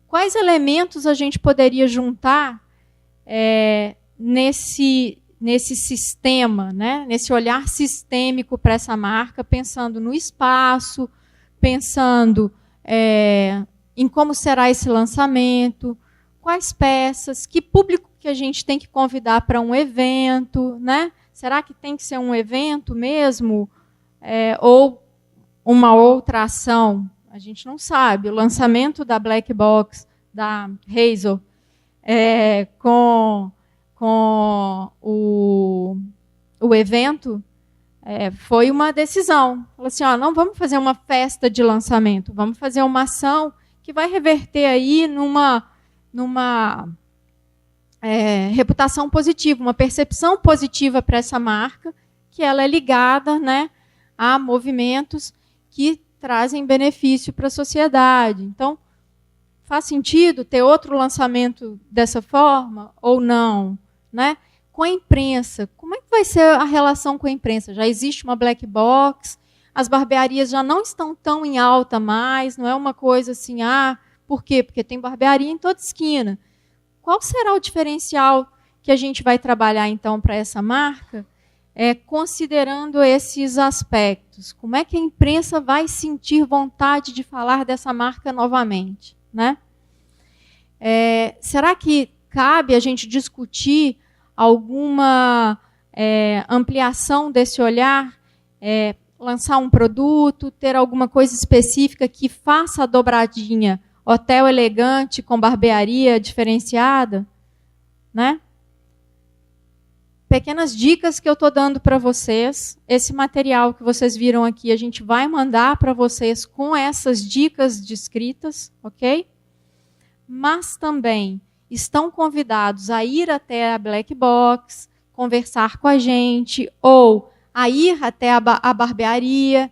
quais elementos a gente poderia juntar nesse sistema, né? Nesse olhar sistêmico para essa marca, pensando no espaço, pensando em como será esse lançamento, quais peças, que público que a gente tem que convidar para um evento, né? Será que tem que ser um evento mesmo? Ou uma outra ação a gente não sabe. O lançamento da Black Box, da Hazel, com o evento, foi uma decisão. Falou assim, não vamos fazer uma festa de lançamento, vamos fazer uma ação que vai reverter aí numa reputação positiva, uma percepção positiva para essa marca, que ela é ligada, né, a movimentos que trazem benefício para a sociedade. Então, faz sentido ter outro lançamento dessa forma ou não? Né? Com a imprensa, como é que vai ser a relação com a imprensa? Já existe uma black box, as barbearias já não estão tão em alta mais, não é uma coisa assim, por quê? Porque tem barbearia em toda esquina. Qual será o diferencial que a gente vai trabalhar, então, para essa marca, considerando esses aspectos? Como é que a imprensa vai sentir vontade de falar dessa marca novamente? Né? Será que cabe a gente discutir alguma ampliação desse olhar, lançar um produto, ter alguma coisa específica que faça a dobradinha hotel elegante com barbearia diferenciada? Né? Pequenas dicas que eu estou dando para vocês. Esse material que vocês viram aqui, a gente vai mandar para vocês com essas dicas descritas, ok? Mas também estão convidados a ir até a Black Box, conversar com a gente, ou a ir até a barbearia,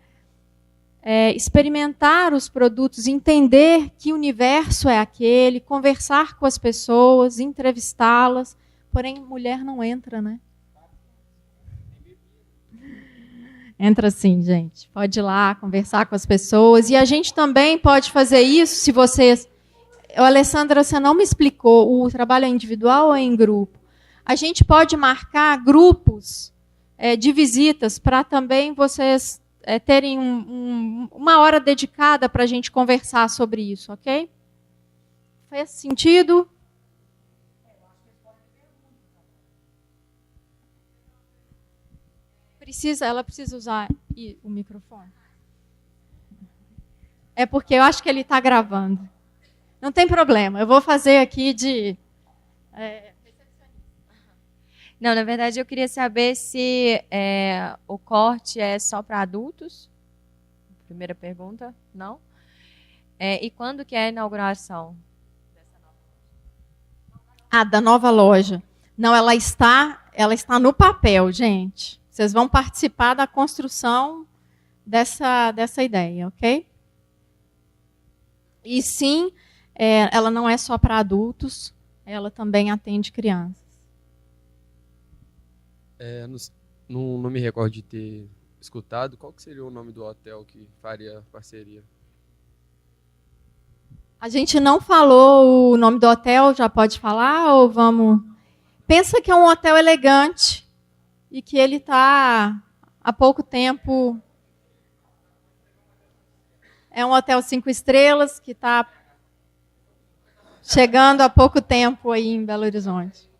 experimentar os produtos, entender que universo é aquele, conversar com as pessoas, entrevistá-las. Porém, mulher não entra, né? Entra sim, gente. Pode ir lá conversar com as pessoas. E a gente também pode fazer isso se vocês... Alessandra, você não me explicou, o trabalho é individual ou é em grupo? A gente pode marcar grupos de visitas para também vocês terem uma hora dedicada para a gente conversar sobre isso, ok? Faz sentido? Ela precisa usar o microfone? É porque eu acho que ele está gravando. Não tem problema, eu vou fazer aqui de... Não, na verdade, eu queria saber se o corte é só para adultos. Primeira pergunta, não? E quando que é a inauguração dessa nova loja? Da nova loja. Não, ela está no papel, gente. Vocês vão participar da construção dessa ideia, ok? E sim, ela não é só para adultos, ela também atende crianças. Não me recordo de ter escutado. Qual que seria o nome do hotel que faria parceria? A gente não falou o nome do hotel, já pode falar ou vamos... Pensa que é um hotel elegante e que ele está há pouco tempo... É um hotel 5 estrelas que está chegando há pouco tempo aí em Belo Horizonte.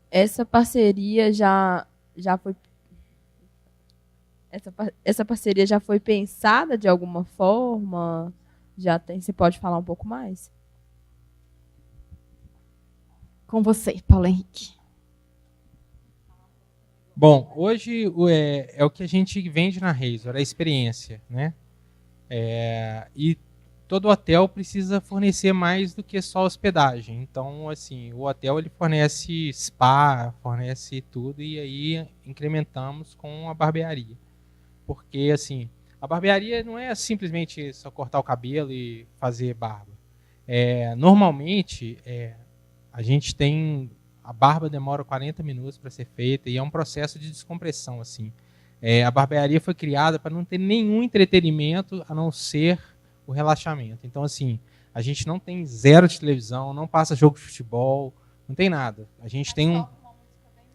Essa parceria já foi... Essa parceria já foi pensada de alguma forma? Você pode falar um pouco mais? Com você, Paulo Henrique. Bom, hoje é o que a gente vende na Razor, a experiência, né? E todo hotel precisa fornecer mais do que só hospedagem. Então, assim, o hotel ele fornece spa, fornece tudo, e aí incrementamos com a barbearia. Porque, assim, a barbearia não é simplesmente só cortar o cabelo e fazer barba. Normalmente, a gente tem... A barba demora 40 minutos para ser feita e é um processo de descompressão, assim. A barbearia foi criada para não ter nenhum entretenimento a não ser o relaxamento. Então, assim, a gente não tem zero de televisão, não passa jogo de futebol, não tem nada. A gente tem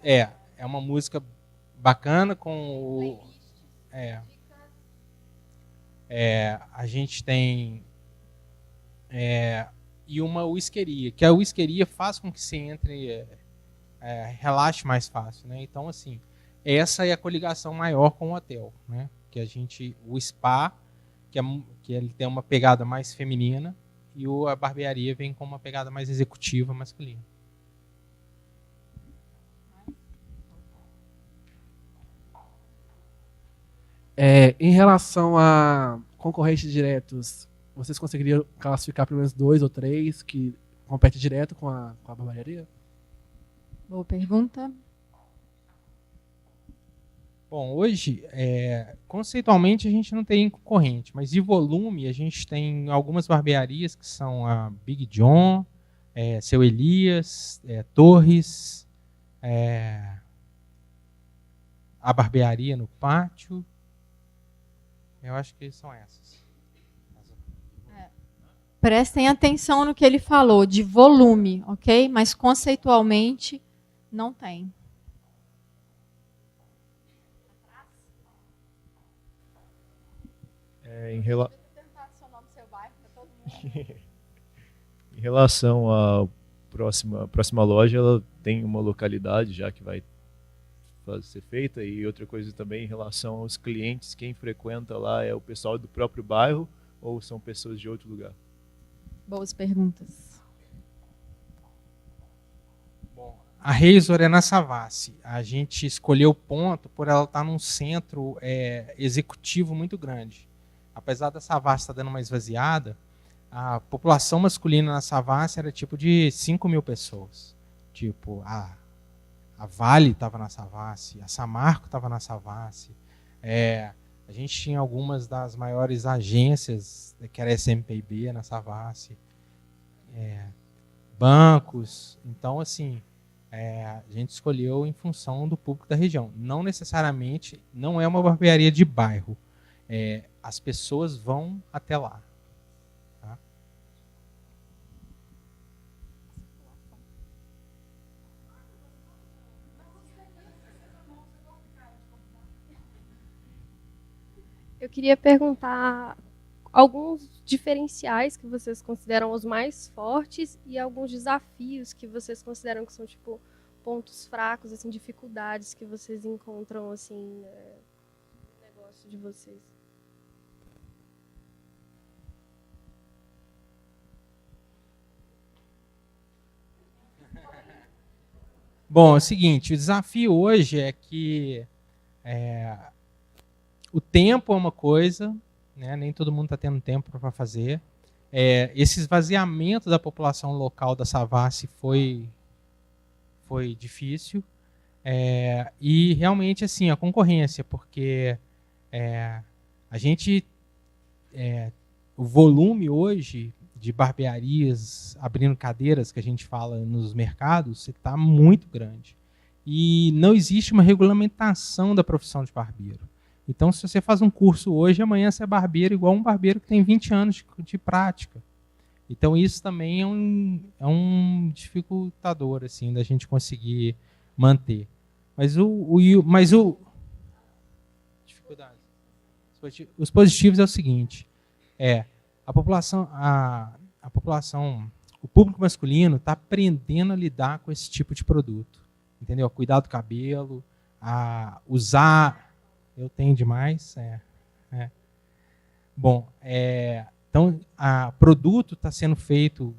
é uma música bacana com o... a gente tem... e uma whiskeria, que a whiskeria faz com que você entre... relaxe mais fácil, né? Então, assim, essa é a coligação maior com o hotel, né? o spa, que ele tem uma pegada mais feminina, e a barbearia vem com uma pegada mais executiva, masculina. Em relação a concorrentes diretos, vocês conseguiriam classificar pelo menos 2 ou 3 que competem direto com a barbearia? Boa pergunta. Bom, hoje, conceitualmente, a gente não tem concorrente, mas de volume, a gente tem algumas barbearias que são a Big John, Seu Elias, Torres, a barbearia no pátio. Eu acho que são essas. Prestem atenção no que ele falou, de volume, ok? Mas conceitualmente, não tem. Em relação à próxima loja, ela tem uma localidade já que vai ser feita, e outra coisa também em relação aos clientes, quem frequenta lá é o pessoal do próprio bairro ou são pessoas de outro lugar? Boas perguntas. Bom, a Razor é na Savassi. A gente escolheu o ponto por ela estar num centro executivo muito grande. Apesar da Savassi estar dando uma esvaziada, a população masculina na Savassi era tipo de 5 mil pessoas. Tipo, a Vale estava na Savassi, a Samarco estava na Savassi. A gente tinha algumas das maiores agências, que era SMPB na Savassi, bancos. Então, assim, a gente escolheu em função do público da região. Não necessariamente, não é uma barbearia de bairro. As pessoas vão até lá. Tá? Eu queria perguntar alguns diferenciais que vocês consideram os mais fortes e alguns desafios que vocês consideram que são tipo pontos fracos, assim, dificuldades que vocês encontram assim no negócio de vocês. Bom, é o seguinte, o desafio hoje é que o tempo é uma coisa, né, nem todo mundo está tendo tempo para fazer. Esse esvaziamento da população local da Savassi foi difícil. E realmente assim, a concorrência, porque a gente, o volume hoje de barbearias abrindo cadeiras, que a gente fala nos mercados, está muito grande. E não existe uma regulamentação da profissão de barbeiro. Então, se você faz um curso hoje, amanhã você é barbeiro igual um barbeiro que tem 20 anos de prática. Então, isso também é um dificultador assim, da gente conseguir manter. Mas dificuldade. Os positivos é o seguinte, a população, o público masculino está aprendendo a lidar com esse tipo de produto, entendeu? A cuidar do cabelo, a usar, eu tenho demais, Bom, então, o produto está sendo feito,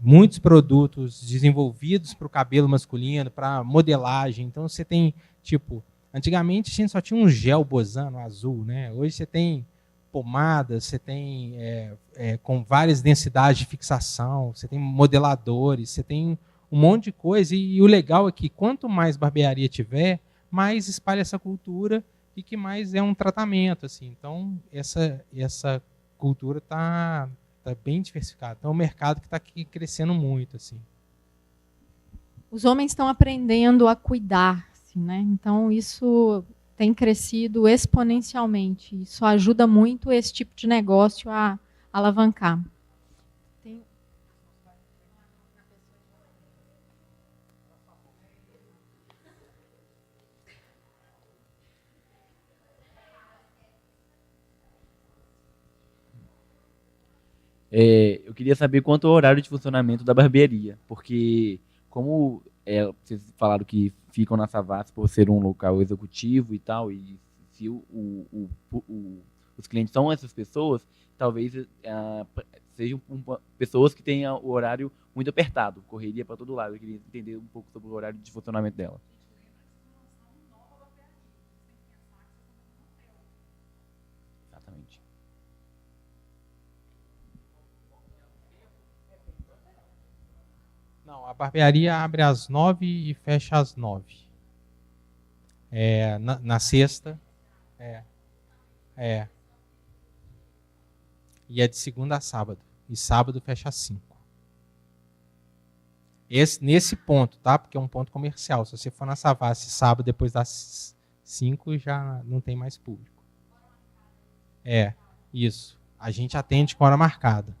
muitos produtos desenvolvidos para o cabelo masculino, para modelagem. Então, você tem, tipo, antigamente a gente só tinha um gel bosano azul, né? Hoje você tem pomadas, você tem com várias densidades de fixação, você tem modeladores, você tem um monte de coisa. E o legal é que quanto mais barbearia tiver, mais espalha essa cultura e que mais é um tratamento. Assim. Então, essa cultura está bem diversificada. Então, é um mercado que está aqui crescendo muito. Assim. Os homens estão aprendendo a cuidar. Assim, né? Então, isso tem crescido exponencialmente. Isso ajuda muito esse tipo de negócio a alavancar. Eu queria saber quanto ao horário de funcionamento da barbearia, porque vocês falaram que ficam na Savassi por ser um local executivo e tal, e se os clientes são essas pessoas, talvez sejam pessoas que tenham o horário muito apertado, correria para todo lado. Eu queria entender um pouco sobre o horário de funcionamento dela. Exatamente. Não, a barbearia abre às 9 e fecha às 9. Na sexta. E é de segunda a sábado. E sábado fecha às 5. Nesse ponto, tá? Porque é um ponto comercial. Se você for na Savassi sábado depois das 5, já não tem mais público. Isso. A gente atende com hora marcada.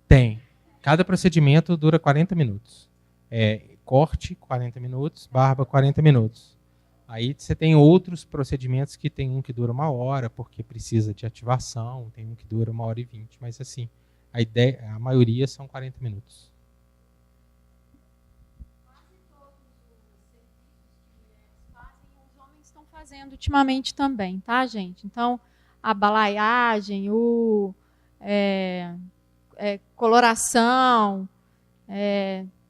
Tem. Cada procedimento dura 40 minutos. Corte, 40 minutos. Barba, 40 minutos. Aí você tem outros procedimentos que tem um que dura 1 hora, porque precisa de ativação. Tem um que dura 1h20. Mas assim, a maioria são 40 minutos. Quase todos os serviços que mulheres fazem, os homens estão fazendo ultimamente também, tá, gente? Então, a balaiagem, coloração,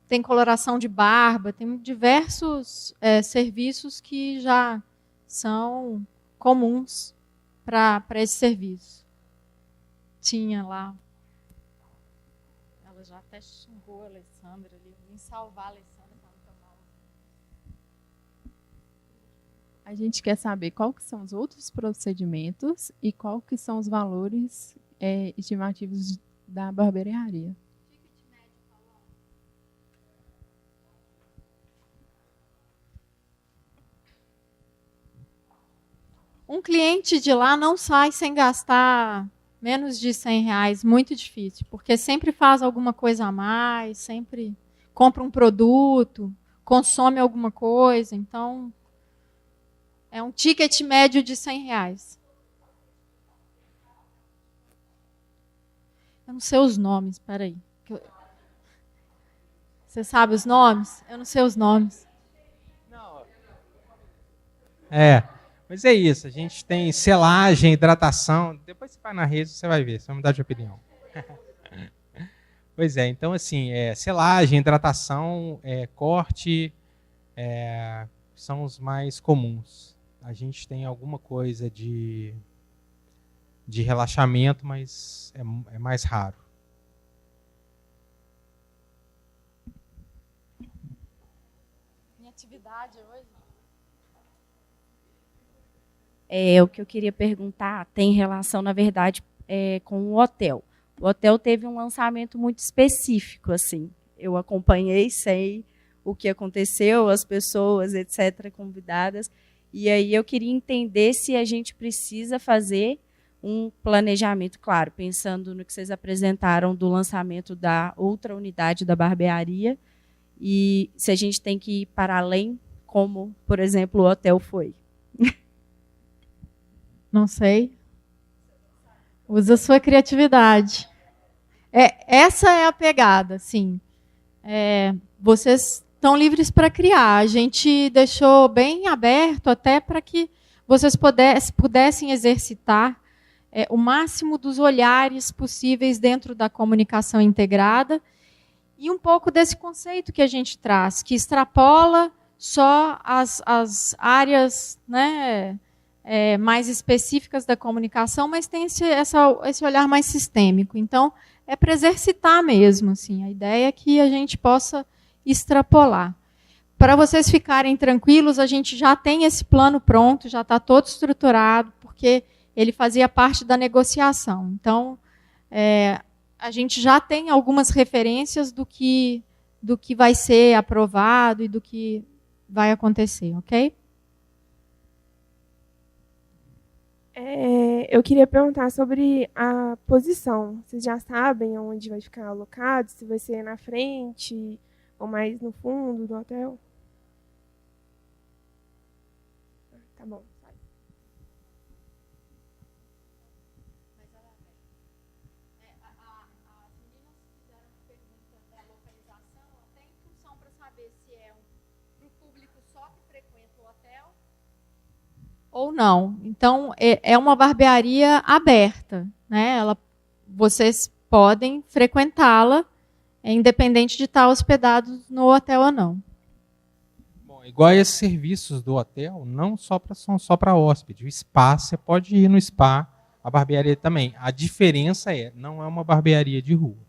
tem coloração de barba, tem diversos serviços que já são comuns para esse serviço. Tinha lá, ela já até xingou a Alessandra ali, vim salvar a Alessandra para não tomar. A gente quer saber qual que são os outros procedimentos e qual que são os valores estimativos da barbearia. Um cliente de lá não sai sem gastar menos de R$100, muito difícil, porque sempre faz alguma coisa a mais, sempre compra um produto, consome alguma coisa, então é um ticket médio de R$100. Eu não sei os nomes, peraí. Você sabe os nomes? Eu não sei os nomes. Mas é isso. A gente tem selagem, hidratação. Depois você vai na rede, você vai ver. Você vai mudar de opinião. Pois é. Então, assim, selagem, hidratação, corte, são os mais comuns. A gente tem alguma coisa de relaxamento, mas é mais raro. Minha atividade hoje? O que eu queria perguntar tem relação, na verdade, com o hotel. O hotel teve um lançamento muito específico, assim. Eu acompanhei, sei o que aconteceu, as pessoas, etc., convidadas. E aí eu queria entender se a gente precisa fazer um planejamento, claro, pensando no que vocês apresentaram do lançamento da outra unidade da barbearia, e se a gente tem que ir para além, como, por exemplo, o hotel foi. Não sei. Usa a sua criatividade. Essa é a pegada, sim. Vocês estão livres para criar. A gente deixou bem aberto até para que vocês pudessem exercitar o máximo dos olhares possíveis dentro da comunicação integrada e um pouco desse conceito que a gente traz, que extrapola só as áreas, né, mais específicas da comunicação, mas tem esse olhar mais sistêmico. Então, é para exercitar mesmo. Assim, a ideia é que a gente possa extrapolar. Para vocês ficarem tranquilos, a gente já tem esse plano pronto, já está todo estruturado, porque ele fazia parte da negociação. Então, a gente já tem algumas referências do que vai ser aprovado e do que vai acontecer, ok? Eu queria perguntar sobre a posição. Vocês já sabem onde vai ficar alocado? Se vai ser na frente ou mais no fundo do hotel? Tá bom. As meninas fizeram uma pergunta ou não. Então, é uma barbearia aberta, né? Vocês podem frequentá-la, independente de estar hospedados no hotel ou não. Bom, igual esses serviços do hotel, não são só para hóspede. O spa, você pode ir no spa, a barbearia também. A diferença não é uma barbearia de rua.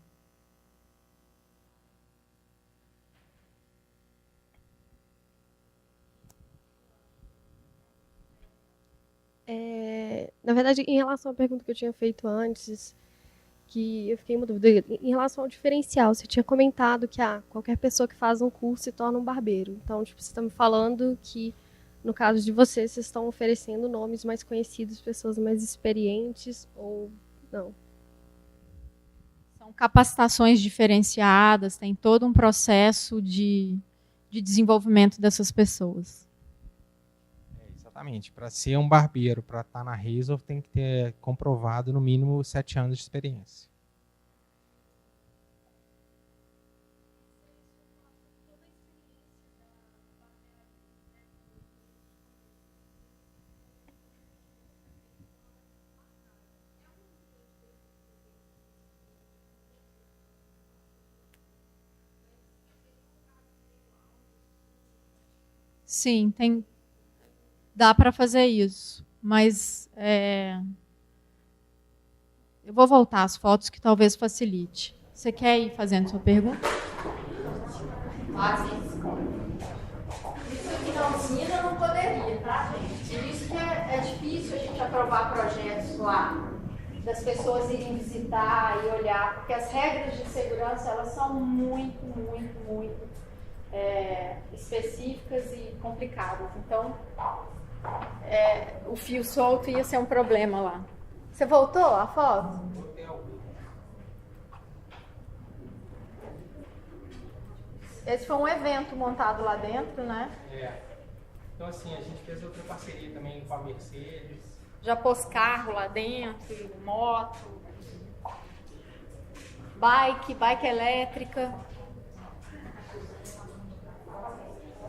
Na verdade, em relação à pergunta que eu tinha feito antes, que eu fiquei em dúvida, em relação ao diferencial, você tinha comentado que qualquer pessoa que faz um curso se torna um barbeiro. Então, tipo, você está me falando que, no caso de vocês estão oferecendo nomes mais conhecidos, pessoas mais experientes, ou não? São capacitações diferenciadas, tem todo um processo de desenvolvimento dessas pessoas. Exatamente. Para ser um barbeiro, para estar na Razor, tem que ter comprovado no mínimo 7 anos de experiência. Sim, dá para fazer isso, mas eu vou voltar às fotos que talvez facilite. Você quer ir fazendo sua pergunta? Isso aqui na usina não poderia, tá, gente? Por isso que é difícil a gente aprovar projetos lá, das pessoas irem visitar e olhar, porque as regras de segurança elas são muito específicas e complicadas. Então, o fio solto ia ser um problema lá. Você voltou a foto? Esse foi um evento montado lá dentro, né? Então, assim, a gente fez outra parceria também com a Mercedes. Já pôs carro lá dentro, moto, bike elétrica.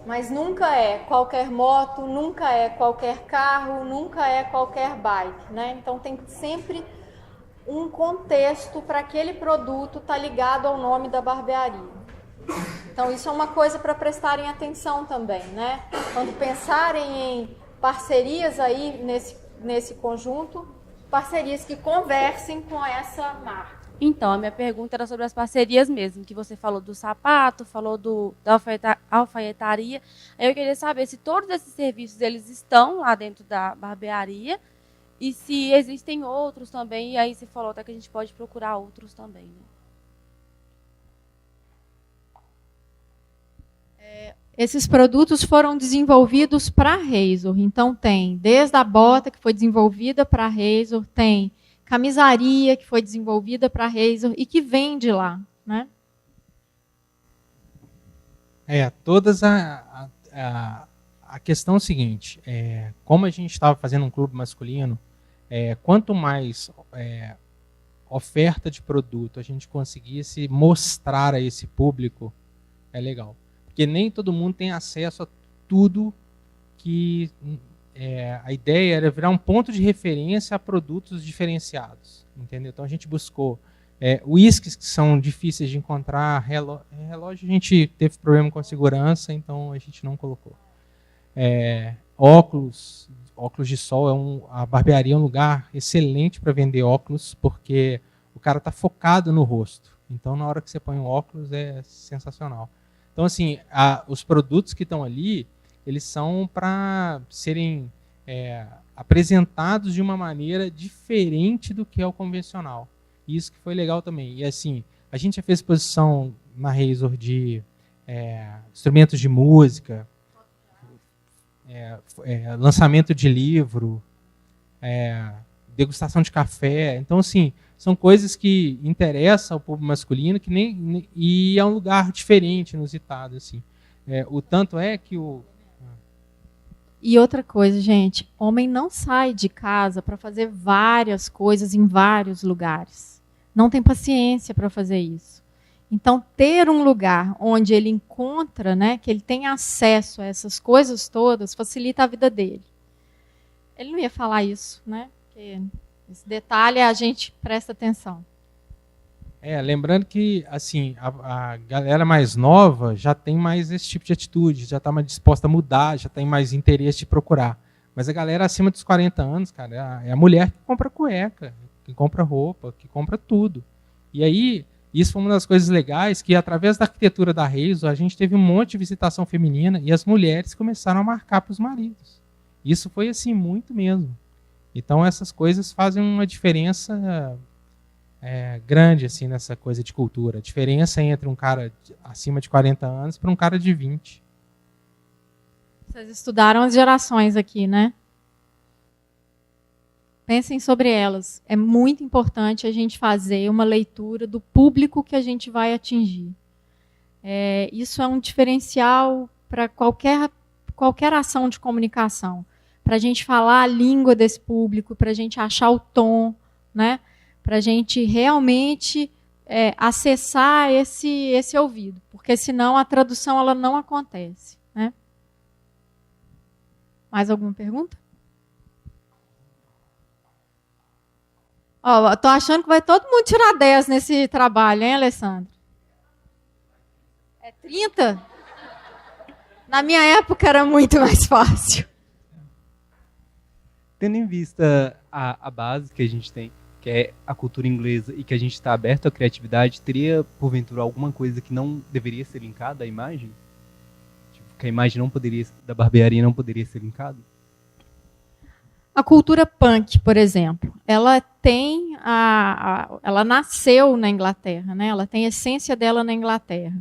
Mas nunca é qualquer moto, nunca é qualquer carro, nunca é qualquer bike, né? Então tem sempre um contexto para aquele produto estar ligado ao nome da barbearia. Então isso é uma coisa para prestarem atenção também, né? Quando pensarem em parcerias aí nesse conjunto, parcerias que conversem com essa marca. Então, a minha pergunta era sobre as parcerias mesmo, que você falou do sapato, falou da alfaiataria. Aí eu queria saber se todos esses serviços eles estão lá dentro da barbearia e se existem outros também. E aí você falou até que a gente pode procurar outros também, né? Esses produtos foram desenvolvidos para a Razor. Então tem desde a bota que foi desenvolvida para a Razor, tem camisaria que foi desenvolvida para a Razor e que vende lá, né? Todas a questão é o seguinte, como a gente estava fazendo um clube masculino, quanto mais oferta de produto a gente conseguisse mostrar a esse público, é legal. Porque nem todo mundo tem acesso a tudo que... a ideia era virar um ponto de referência a produtos diferenciados, entendeu? Então a gente buscou uísques que são difíceis de encontrar, relógio a gente teve problema com a segurança, então a gente não colocou. Óculos de sol, a barbearia é um lugar excelente para vender óculos, porque o cara está focado no rosto, então na hora que você põe um óculos é sensacional. Então assim, os produtos que estão ali, eles são para serem apresentados de uma maneira diferente do que é o convencional. Isso que foi legal também. E assim, a gente já fez exposição na Razor de instrumentos de música, lançamento de livro, degustação de café. Então, assim, são coisas que interessam ao público masculino e é um lugar diferente, inusitado. Assim. O tanto é que E outra coisa, gente, homem não sai de casa para fazer várias coisas em vários lugares. Não tem paciência para fazer isso. Então, ter um lugar onde ele encontra, né, que ele tem acesso a essas coisas todas, facilita a vida dele. Ele não ia falar isso, né? Porque esse detalhe a gente presta atenção. Lembrando que assim a galera mais nova já tem mais esse tipo de atitude, já está mais disposta a mudar, já tem mais interesse de procurar. Mas a galera acima dos 40 anos, cara, é a mulher que compra cueca, que compra roupa, que compra tudo. E aí, isso foi uma das coisas legais, que através da arquitetura da Reizo, a gente teve um monte de visitação feminina e as mulheres começaram a marcar para os maridos. Isso foi assim, muito mesmo. Então essas coisas fazem uma diferença grande assim nessa coisa de cultura. A diferença entre um cara acima de 40 anos para um cara de 20. Vocês estudaram as gerações aqui, né? Pensem sobre elas. É muito importante a gente fazer uma leitura do público que a gente vai atingir. Isso é um diferencial para qualquer ação de comunicação. Para a gente falar a língua desse público, para a gente achar o tom, né? Para a gente realmente acessar esse ouvido, porque senão a tradução ela não acontece, né? Mais alguma pergunta? Estou achando que vai todo mundo tirar 10 nesse trabalho, hein, Alessandro? É 30? Na minha época era muito mais fácil. Tendo em vista a base que a gente tem, que é a cultura inglesa, e que a gente está aberto à criatividade, teria, porventura, alguma coisa que não deveria ser linkada à imagem? Tipo, que a imagem da barbearia não poderia ser linkada? A cultura punk, por exemplo, ela tem ela nasceu na Inglaterra, né? Ela tem a essência dela na Inglaterra.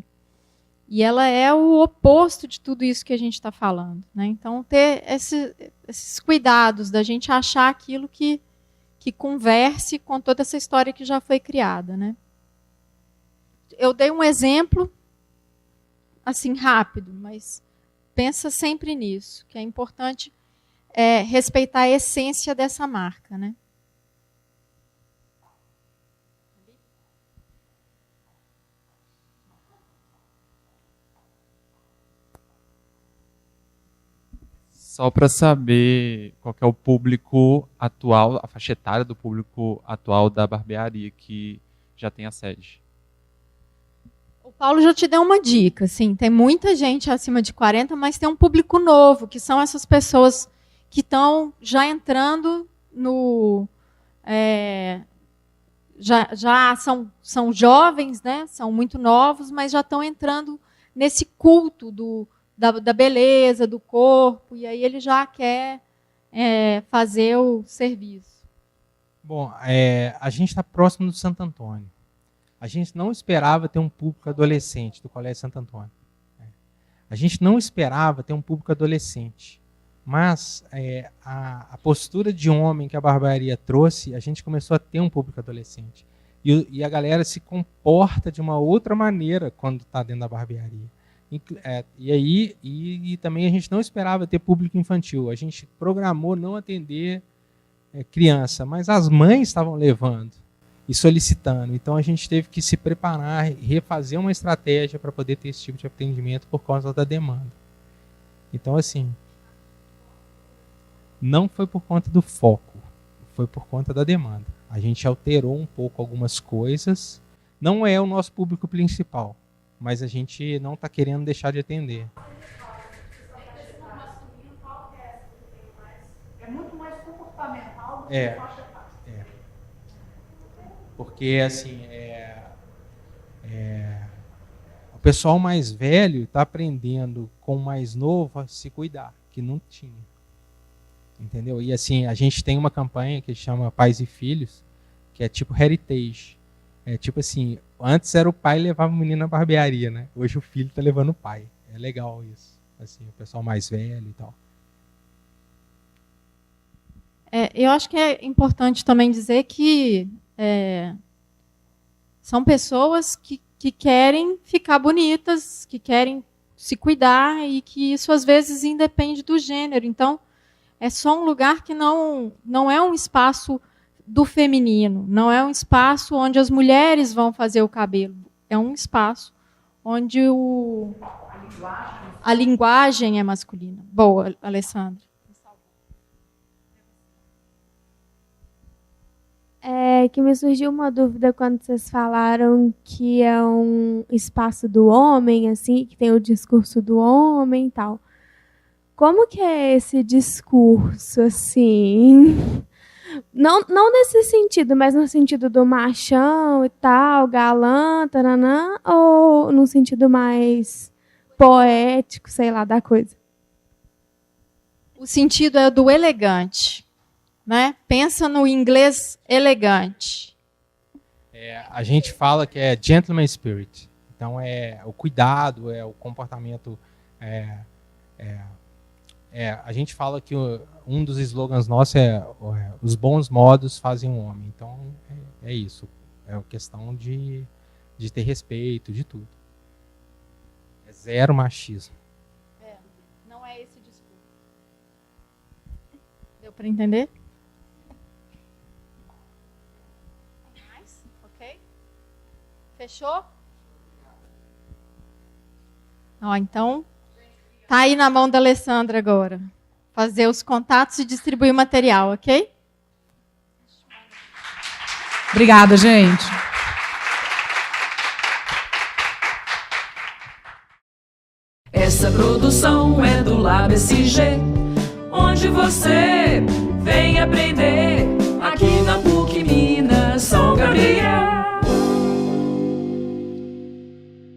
E ela é o oposto de tudo isso que a gente está falando, né? Então, ter esses cuidados da gente achar aquilo que converse com toda essa história que já foi criada, né? Eu dei um exemplo, assim, rápido, mas pensa sempre nisso, que é importante respeitar a essência dessa marca, né? Só para saber qual que é o público atual, a faixa etária do público atual da barbearia que já tem a sede. O Paulo já te deu uma dica, sim, tem muita gente acima de 40, mas tem um público novo, que são essas pessoas que estão já entrando no... já são jovens, né? São muito novos, mas já estão entrando nesse culto da beleza, do corpo, e aí ele já quer fazer o serviço. Bom, a gente está próximo do Santo Antônio. A gente não esperava ter um público adolescente do Colégio Santo Antônio. A gente não esperava ter um público adolescente. Mas a postura de homem que a barbearia trouxe, a gente começou a ter um público adolescente. E a galera se comporta de uma outra maneira quando está dentro da barbearia. E também a gente não esperava ter público infantil. A gente programou não atender criança, mas as mães estavam levando e solicitando. Então a gente teve que se preparar e refazer uma estratégia para poder ter esse tipo de atendimento por causa da demanda. Então, assim, não foi por conta do foco, foi por conta da demanda. A gente alterou um pouco algumas coisas. Não é o nosso público principal, mas a gente não está querendo deixar de atender. É muito mais comportamental do que faixa etária. Porque, assim, o pessoal mais velho está aprendendo com o mais novo a se cuidar, que não tinha. Entendeu? E, assim, a gente tem uma campanha que chama Pais e Filhos, que é tipo heritage. É tipo assim, antes era o pai que levava o menino na barbearia, né? Hoje o filho está levando o pai. É legal isso. Assim, o pessoal mais velho e tal. Eu acho que é importante também dizer que são pessoas que querem ficar bonitas, que querem se cuidar e que isso às vezes independe do gênero. Então, é só um lugar que não é um espaço do feminino, não é um espaço onde as mulheres vão fazer o cabelo. É um espaço onde a linguagem é masculina. Boa, Alessandra. É que me surgiu uma dúvida quando vocês falaram que é um espaço do homem, assim, que tem o discurso do homem e tal. Como que é esse discurso, assim? Não nesse sentido, mas no sentido do machão e tal, galã, taranã, ou no sentido mais poético, sei lá, da coisa? O sentido é do elegante, né? Pensa no inglês elegante. A gente fala que é gentleman spirit. Então, é o cuidado, é o comportamento... a gente fala que um dos slogans nossos é os bons modos fazem um homem. Então, é isso. É uma questão de ter respeito, de tudo. É zero machismo. Não é esse discurso. Deu para entender? Mais? Ok? Fechou? Então, tá aí na mão da Alessandra agora. Fazer os contatos e distribuir o material, ok? Obrigada, gente. Essa produção é do Lab SG, onde você vem aprender.